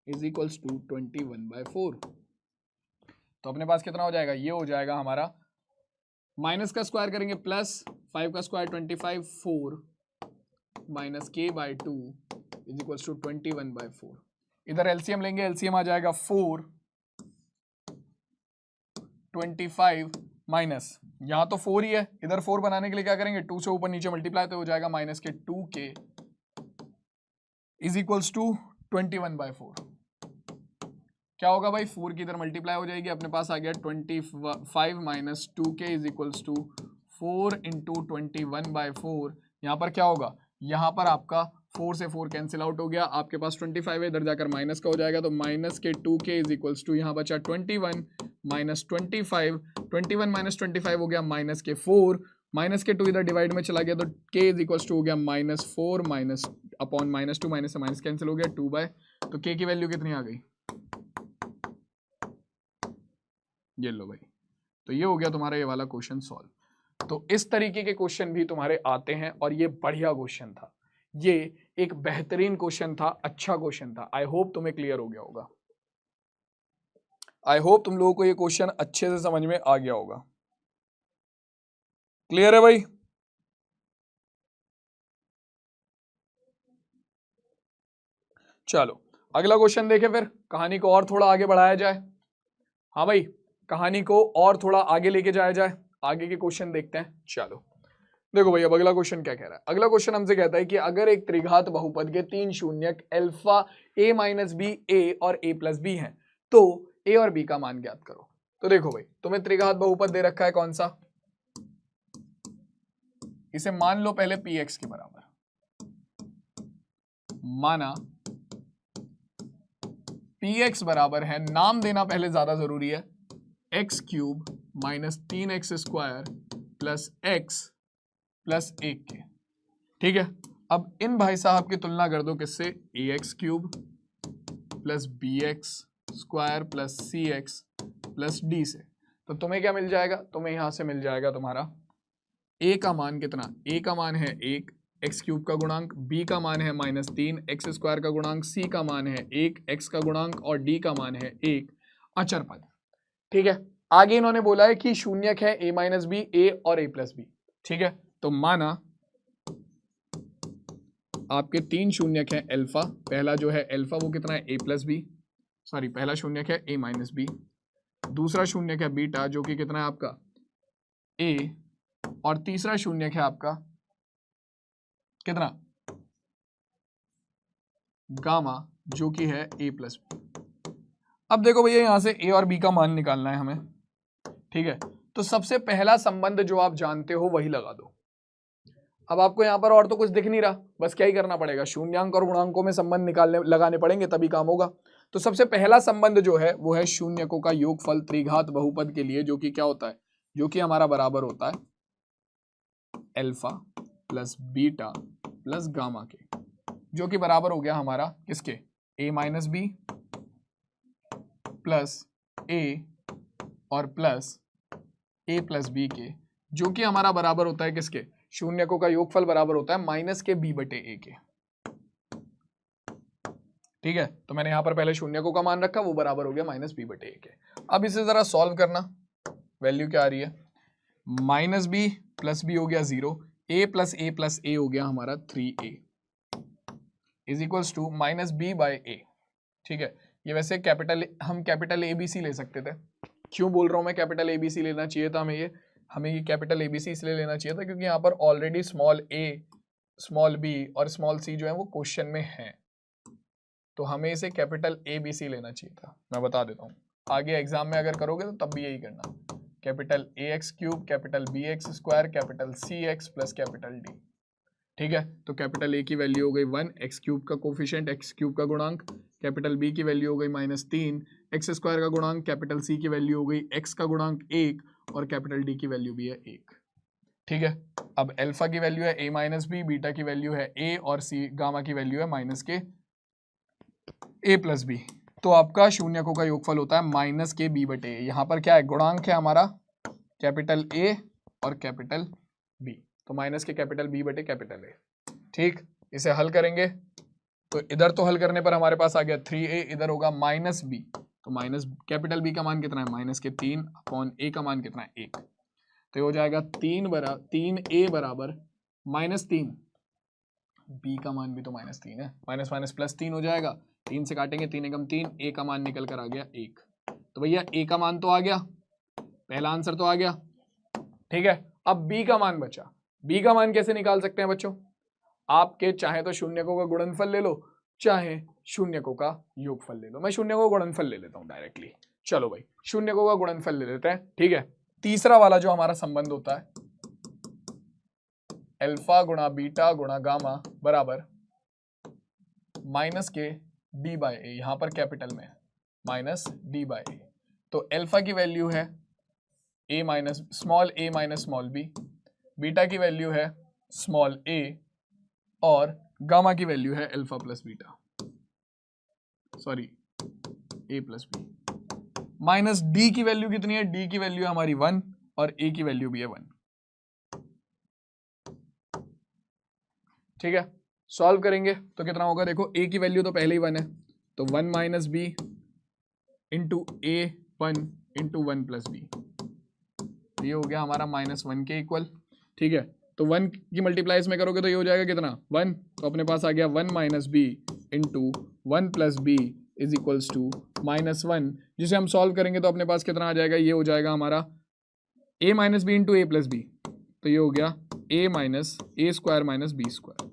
इज इक्वल्स टू 21/4। तो अपने पास कितना हो जाएगा? ये हो जाएगा हमारा, माइनस का स्क्वायर करेंगे प्लस 5 का square 25, 4 minus k/2 is equals to 21/4। इधर एलसीएम लेंगे, एलसीएम आ जाएगा 4 25 माइनस यहां तो 4 ही है, इधर 4 बनाने के लिए क्या करेंगे? 2 से ऊपर नीचे मल्टीप्लाई तो हो जाएगा माइनस के 2k इज इक्वल्स टू 21/4। क्या होगा भाई? 4 की इधर मल्टीप्लाई हो जाएगी, अपने पास आ गया 25 minus 2k is equals to 4 into 21/4। यहाँ पर क्या होगा? यहाँ पर आपका 4 से 4 कैंसिल आउट हो गया, आपके पास 25 है, इधर जाकर माइनस का हो जाएगा, तो माइनस के 2k इज इक्वल्स टू यहाँ बचा 21 माइनस 25, 21 माइनस 25 हो गया माइनस के 4, माइनस के 2 इधर डिवाइड में चला गया तो k इज इक्वल्स टू हो गया -4 माइनस अपॉन -2 माइनस से माइनस कैंसिल हो गया 2/, तो k की वैल्यू कितनी आ गई? ये लो भाई, तो ये हो गया तुम्हारा ये वाला क्वेश्चन सॉल्व। तो इस तरीके के क्वेश्चन भी तुम्हारे आते हैं और ये बढ़िया क्वेश्चन था, ये एक बेहतरीन क्वेश्चन था, अच्छा क्वेश्चन था। आई होप तुम्हें क्लियर हो गया होगा, आई होप तुम लोगों को ये क्वेश्चन अच्छे से समझ में आ गया होगा। क्लियर है भाई? चलो अगला क्वेश्चन देखें, फिर कहानी को और थोड़ा आगे बढ़ाया जाए। हाँ भाई, कहानी को और थोड़ा आगे लेके जाया जाए, आगे के क्वेश्चन देखते हैं। चलो देखो भाई, अब अगला क्वेश्चन क्या कह रहा है। अगला क्वेश्चन हमसे कहता है कि अगर एक त्रिघात बहुपद के 3 शून्यक अल्फा a माइनस बी ए और a प्लस बी है, तो a और b का मान ज्ञात करो। तो देखो भाई, तुम्हें त्रिघात बहुपद दे रखा है कौन सा, इसे मान लो पहले px के बराबर, माना px बराबर है, नाम देना पहले ज्यादा जरूरी है, x cube minus 3x square plus x plus 1 के। ठीक है, अब इन भाई साहब की तुलना कर दो किससे, ax cube plus bx square plus cx plus d से। तो तुम्हें क्या मिल जाएगा, तुम्हें यहां से मिल जाएगा तुम्हारा a का मान कितना, a का मान है 1, एक्स क्यूब का गुणांक, b का मान है -3, एक्स स्क्वायर का गुणांक, c का मान है 1, x का गुणांक और d का मान है 1 अचर पद। ठीक है, आगे इन्होंने बोला है कि शून्यक है a माइनस बी, a और a प्लस बी। ठीक है, तो माना आपके 3 शून्यक हैं अल्फा, पहला जो है अल्फा वो कितना है a प्लस बी, सॉरी पहला शून्यक है a माइनस बी, दूसरा शून्यक है बीटा जो कि कितना है आपका a, और तीसरा शून्यक है आपका कितना, गामा जो कि है a प्लस बी। अब देखो भैया, यहां से a और b का मान निकालना है हमें। ठीक है, तो सबसे पहला संबंध जो आप जानते हो वही लगा दो। अब आपको यहां पर और तो कुछ दिख नहीं रहा, बस क्या ही करना पड़ेगा, शून्यांक और गुणांकों में संबंध निकालने लगाने पड़ेंगे तभी काम होगा। तो सबसे पहला संबंध जो है वो है शून्यकों का योगफल त्रिघात बहुपद के लिए, जो कि क्या होता है, जो कि हमारा बराबर होता है alpha plus beta plus gamma के, जो कि बराबर हो गया हमारा किसके, a minus B plus a और प्लस a प्लस बी के, जो कि हमारा बराबर होता है किसके, शून्यकों का योगफल बराबर होता है माइनस के b बटे a के। ठीक है, तो मैंने यहां पर पहले शून्यकों का मान रखा, वो बराबर हो गया माइनस b बटे a के। अब इसे जरा सॉल्व करना, वैल्यू क्या आ रही है, माइनस बी प्लस बी हो गया 0, a प्लस a हो गया हमारा 3a is equals to minus b by a. ठीक है, ये वैसे कैपिटल, हम कैपिटल ए बी सी ले सकते थे। क्यों बोल रहा हूं मैं कैपिटल ए बी सी लेना चाहिए था हमें ये कैपिटल ए बी सी इसलिए लेना चाहिए था क्योंकि यहाँ पर ऑलरेडी स्मॉल ए, स्मॉल बी और स्मॉल सी जो है वो क्वेश्चन में है, तो हमें इसे कैपिटल ए बी सी लेना चाहिए था। मैं बता देता हूँ, आगे एग्जाम में अगर करोगे तो तब भी यही करना, capital A x cube, capital B x square, capital C x plus capital D. ठीक है, तो कैपिटल ए की वैल्यू हो गई 1, एक्स क्यूब का कोफिशिएंट, एक्स क्यूब का गुणांक, कैपिटल बी की वैल्यू हो गई -3, एक्स स्क्वायर का गुणांक, कैपिटल सी की वैल्यू हो गई एक्स का गुणांक 1 और कैपिटल डी की वैल्यू भी है 1। ठीक है, अब अल्फा की वैल्यू है a माइनस बी, बीटा की वैल्यू है a और सी, गामा की वैल्यू है माइनस के a प्लस बी। तो आपका शून्यकों का योगफल होता है माइनस के b बटे a। यहाँ पर क्या है, गुणांक है हमारा कैपिटल A और कैपिटल B, तो माइनस के कैपिटल B बटे कैपिटल A। ठीक, इसे हल करेंगे तो इधर तो हल करने पर हमारे पास आ गया 3a, इधर होगा माइनस b, तो माइनस कैपिटल B का मान कितना है, माइनस के 3 अपॉन a का मान कितना है 1, तो ये हो जाएगा 3a बराबर -3, b का मान भी तो -3 है, माइनस माइनस प्लस 3 हो जाएगा, 3 से काटेंगे 3 एकम 3, a का मान निकल कर आ गया 1। तो भैया a का मान तो आ गया, पहला आंसर तो आ गया। ठीक है, अब b का मान बचा। b का मान कैसे निकाल सकते हैं बच्चों, आपके चाहे तो शून्यकों का गुणनफल ले लो, चाहे शून्यकों का योगफल ले लो। मैं शून्यकों का गुणनफल ले लेता हूं डायरेक्टली। चलो भाई, शून्यकों का गुणनफल ले लेते हैं। ठीक है, तीसरा वाला जो हमारा संबंध होता है अल्फा गुणा बीटा गुणा गामा बराबर माइनस के डी बाय ए, यहां पर कैपिटल में माइनस डी बाय ए। तो अल्फा की वैल्यू है a minus small B, beta की वैल्यू है स्मॉल a और गामा की वैल्यू है alpha plus beta, sorry a plus B. Minus d की वैल्यू कितनी है, d की वैल्यू है हमारी 1 और a की वैल्यू भी है 1। ठीक है, सॉल्व करेंगे तो कितना होगा, देखो a की वैल्यू तो पहले ही 1 है, तो 1 minus B into a 1 into 1 plus B, ये हो गया हमारा -1 के इक्वल। ठीक है, तो 1 की मल्टीप्लाई में करोगे तो ये हो जाएगा कितना 1, तो अपने पास आ गया 1 minus B into 1 plus B is equals to -1, जिसे हम सॉल्व करेंगे तो अपने पास कितना आ जाएगा, ये हो जाएगा हमारा a minus B into A plus B, तो ये हो गया a minus A square minus B square.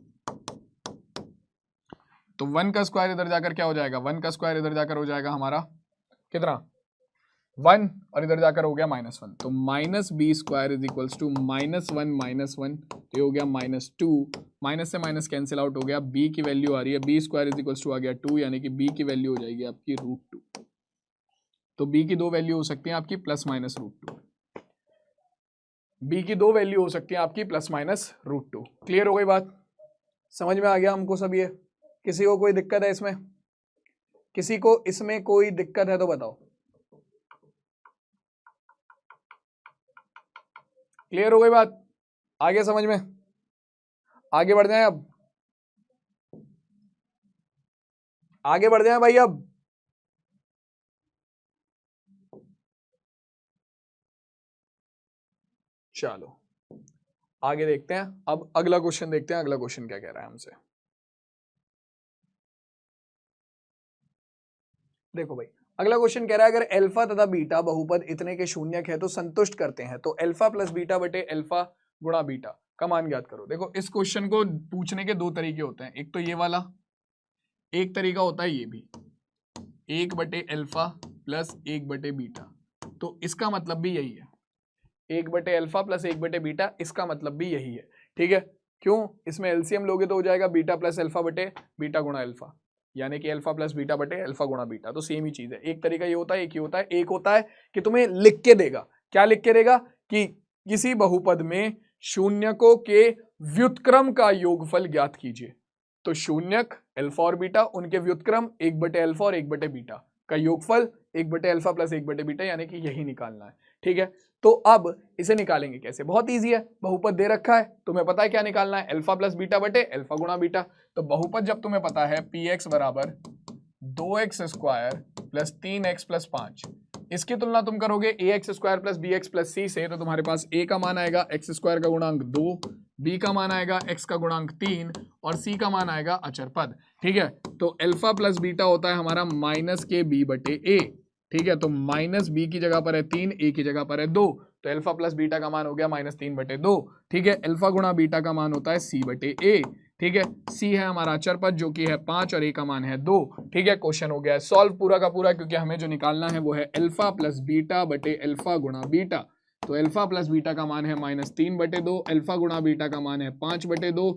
तो 1 का स्क्वायर इधर जाकर क्या हो जाएगा, 1 का स्क्वायर इधर जाकर हो जाएगा हमारा कितना 1, और इधर जाकर हो गया -1, तो minus B square is equals to -1, तो ये हो गया -2, माइनस से माइनस कैंसिल आउट हो गया, b की वैल्यू आ रही है b square is equals to आ गया 2, यानी कि b की वैल्यू हो जाएगी आपकी √2। तो b की दो वैल्यू हो सकती है आपकी प्लस माइनस √2, b की दो वैल्यू हो सकती है आपकी प्लस माइनस √2। क्लियर हो गई बात, समझ में आ गया हमको सब ये? किसी को कोई दिक्कत है इसमें? किसी को इसमें कोई दिक्कत है तो बताओ। क्लियर हो गई बात, आगे समझ में? आगे बढ़ जाएं अब, आगे बढ़ जाएं भाई अब। चलो आगे देखते हैं, अब अगला क्वेश्चन देखते हैं, अगला क्वेश्चन क्या कह रहा है हमसे। देखो भाई, अगला क्वेश्चन कह रहा है अगर अल्फा तथा बीटा बहुपद इतने के शून्यक है तो संतुष्ट करते हैं, तो अल्फा प्लस बीटा बटे अल्फा गुणा बीटा का मान ज्ञात करो। देखो इस क्वेश्चन को पूछने के दो तरीके होते हैं, एक तो ये वाला, एक तरीका होता है ये भी, 1 बटे अल्फा प्लस 1 बटे बीटा, तो इसका मतलब भी यही है, 1 बटे अल्फा प्लस 1 बटे बीटा, इसका मतलब भी यही है। ठीक है, क्यों? इसमें एलसीएम लोगे तो हो जाएगा बीटा प्लस अल्फा बटे बीटा गुणा अल्फा, यानी कि अल्फा प्लस बीटा बटे अल्फा गुणा बीटा, तो सेम ही चीज है। एक तरीका ये होता है, एक ही होता है। एक होता है कि तुम्हें लिख के देगा, क्या लिख के देगा कि किसी बहुपद में शून्यकों के व्युत्क्रम का योगफल ज्ञात कीजिए, तो शून्यक अल्फा और बीटा, उनके व्युत्क्रम 1 बटे अल्फा और 1 बटे बीटा का योगफल 1 बटे अल्फा प्लस 1 बटे बीटा, यानी कि यही निकालना है। ठीक है, तो अब इसे निकालेंगे कैसे? बहुत इजी है, बहुपद दे रखा है, तुम्हें पता है क्या निकालना है, अल्फा प्लस बीटा बटे अल्फा गुणा बीटा। तो बहुपद जब तुम्हें पता है px बराबर 2x square plus 3x plus 5, इसकी तुलना तुम करोगे ax square plus bx plus c से, तो तुम्हारे पास a का मान आएगा x स्क्वायर का गुणांक 2, b का मान आएगा x का गुणांक 3 और c का मान आएगा अचर पद। ठीक है, तो अल्फा प्लस बीटा होता है हमारा माइनस के b बटे a। ठीक है, तो माइनस बी की जगह पर है 3, ए की जगह पर है 2, तो अल्फा प्लस बीटा का मान हो गया -3 बटे 2। ठीक है, अल्फा गुणा बीटा का मान होता है सी बटे ए। ठीक है, सी है हमारा अचर पद जो कि है 5 और ए का मान है 2। ठीक है, क्वेश्चन हो गया सॉल्व पूरा का पूरा, क्योंकि हमें जो निकालना है वो है अल्फा प्लस बीटा बटे अल्फा गुणा बीटा। तो अल्फा प्लस बीटा का मान है -3 बटे 2, अल्फा गुणा बीटा का मान है 5 बटे 2,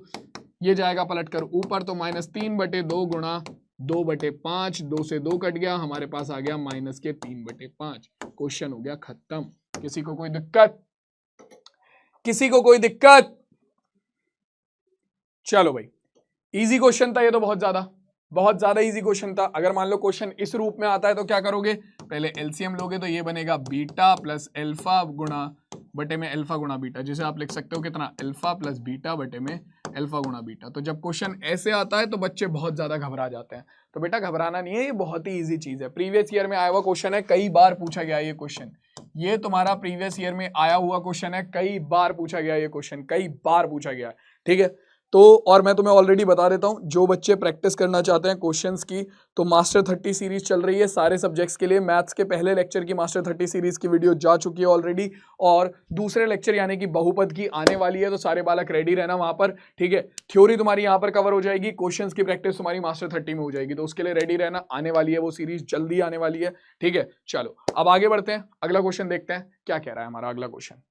ये जाएगा पलट कर ऊपर, तो -3 बटे 2 गुणा 2 बटे 5, 2 से 2 कट गया, हमारे पास आ गया -3 बटे 5। क्वेश्चन हो गया खत्म। किसी को कोई दिक्कत? किसी को कोई दिक्कत? चलो भाई, इजी क्वेश्चन था ये तो, बहुत ज्यादा इजी क्वेश्चन था। अगर मान लो क्वेश्चन इस रूप में आता है तो क्या करोगे, पहले एलसीएम लोगे तो ये बनेगा बीटा प्लस अल्फा गुणा बटे में अल्फा गुणा बीटा, जिसे आप लिख सकते हो कितना, अल्फा प्लस बीटा बटे में अल्फा गुणा बीटा। तो जब क्वेश्चन ऐसे आता है तो बच्चे बहुत ज्यादा घबरा जाते हैं, तो बेटा घबराना नहीं है, ये बहुत ही इजी चीज है। प्रीवियस ईयर में आया हुआ क्वेश्चन है, कई बार पूछा गया ये क्वेश्चन, ये तुम्हारा प्रीवियस ईयर में आया हुआ क्वेश्चन है, कई बार पूछा गया ये क्वेश्चन, कई बार पूछा गया। ठीक है, तो और मैं तुम्हें ऑलरेडी बता देता हूं, जो बच्चे प्रैक्टिस करना चाहते हैं क्वेश्चंस की, तो मास्टर 30 सीरीज चल रही है सारे सब्जेक्ट्स के लिए। मैथ्स के पहले लेक्चर की मास्टर 30 सीरीज की वीडियो जा चुकी है ऑलरेडी, और दूसरे लेक्चर यानी कि बहुपद की आने वाली है, तो सारे बालक रेडी रहना वहां पर। ठीक है, थ्योरी तुम्हारी यहां पर कवर हो जाएगी, क्वेश्चंस की प्रैक्टिस तुम्हारी मास्टर 30 में हो जाएगी, तो उसके लिए रेडी रहना, आने वाली है वो सीरीज, जल्दी आने वाली है। ठीक है, चलो अब आगे बढ़ते हैं, अगला क्वेश्चन देखते हैं क्या कह रहा है हमारा अगला क्वेश्चन।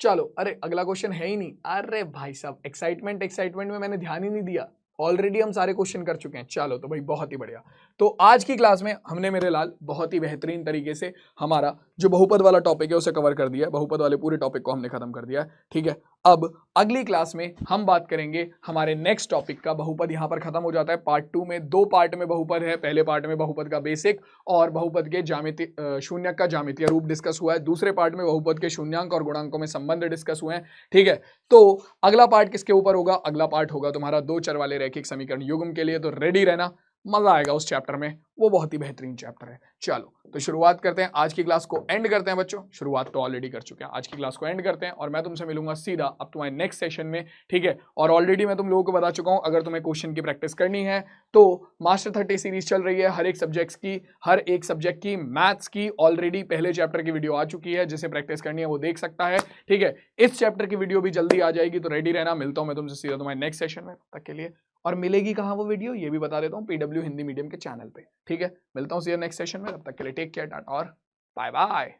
चलो, अरे अगला क्वेश्चन है ही नहीं, अरे भाई साहब एक्साइटमेंट में मैंने ध्यान ही नहीं दिया, ऑलरेडी हम सारे क्वेश्चन कर चुके हैं। चलो तो भाई बहुत ही बढ़िया। तो आज की क्लास में हमने मेरे लाल बहुत ही बेहतरीन तरीके से हमारा जो बहुपद वाला टॉपिक है उसे कवर कर दिया है, बहुपद वाले पूरे टॉपिक को हमने खत्म कर दिया है। ठीक है, अब अगली क्लास में हम बात करेंगे हमारे नेक्स्ट टॉपिक का। बहुपद यहाँ पर खत्म हो जाता है पार्ट 2 में, 2 पार्ट में बहुपद है। पहले पार्ट में बहुपद का बेसिक और बहुपद के ज्यामितीय शून्यक का ज्यामितीय रूप डिस्कस हुआ है, दूसरे पार्ट में बहुपद के शून्यांक और गुणांकों में संबंध डिस्कस हुए हैं। ठीक है, तो अगला पार्ट किसके ऊपर होगा, अगला पार्ट होगा तुम्हारा 2 चर वाले रैखिक समीकरण युग्म के लिए, तो रेडी रहना। मजा आएगा उस चैप्टर में, वो बहुत ही बेहतरीन चैप्टर है। चलो तो शुरुआत करते हैं, आज की क्लास को एंड करते हैं बच्चों, शुरुआत तो ऑलरेडी कर चुके हैं, आज की क्लास को एंड करते हैं और मैं तुमसे मिलूंगा सीधा अब तुम्हारे नेक्स्ट सेशन में, ठीक है। और ऑलरेडी मैं तुम लोगों को बता चुका हूं, अगर तुम्हें क्वेश्चन की प्रैक्टिस करनी है तो मास्टर 30 सीरीज चल रही है, हर एक सब्जेक्ट की मैथ्स की ऑलरेडी पहले चैप्टर की वीडियो आ चुकी है, जिसे प्रैक्टिस करनी है वो देख सकता है, ठीक है। इस चैप्टर की वीडियो भी जल्दी आ जाएगी, तो रेडी रहना। मिलता हूं मैं तुमसे सीधा तुम्हारे नेक्स्ट सेशन में, तब तक के लिए। और मिलेगी कहां वो वीडियो ये भी बता देता हूं, PW हिंदी मीडियम के चैनल पे, ठीक है। मिलता हूं सीधा नेक्स्ट सेशन में, तब तक के लिए टेक केयर, टाटा और बाय बाय।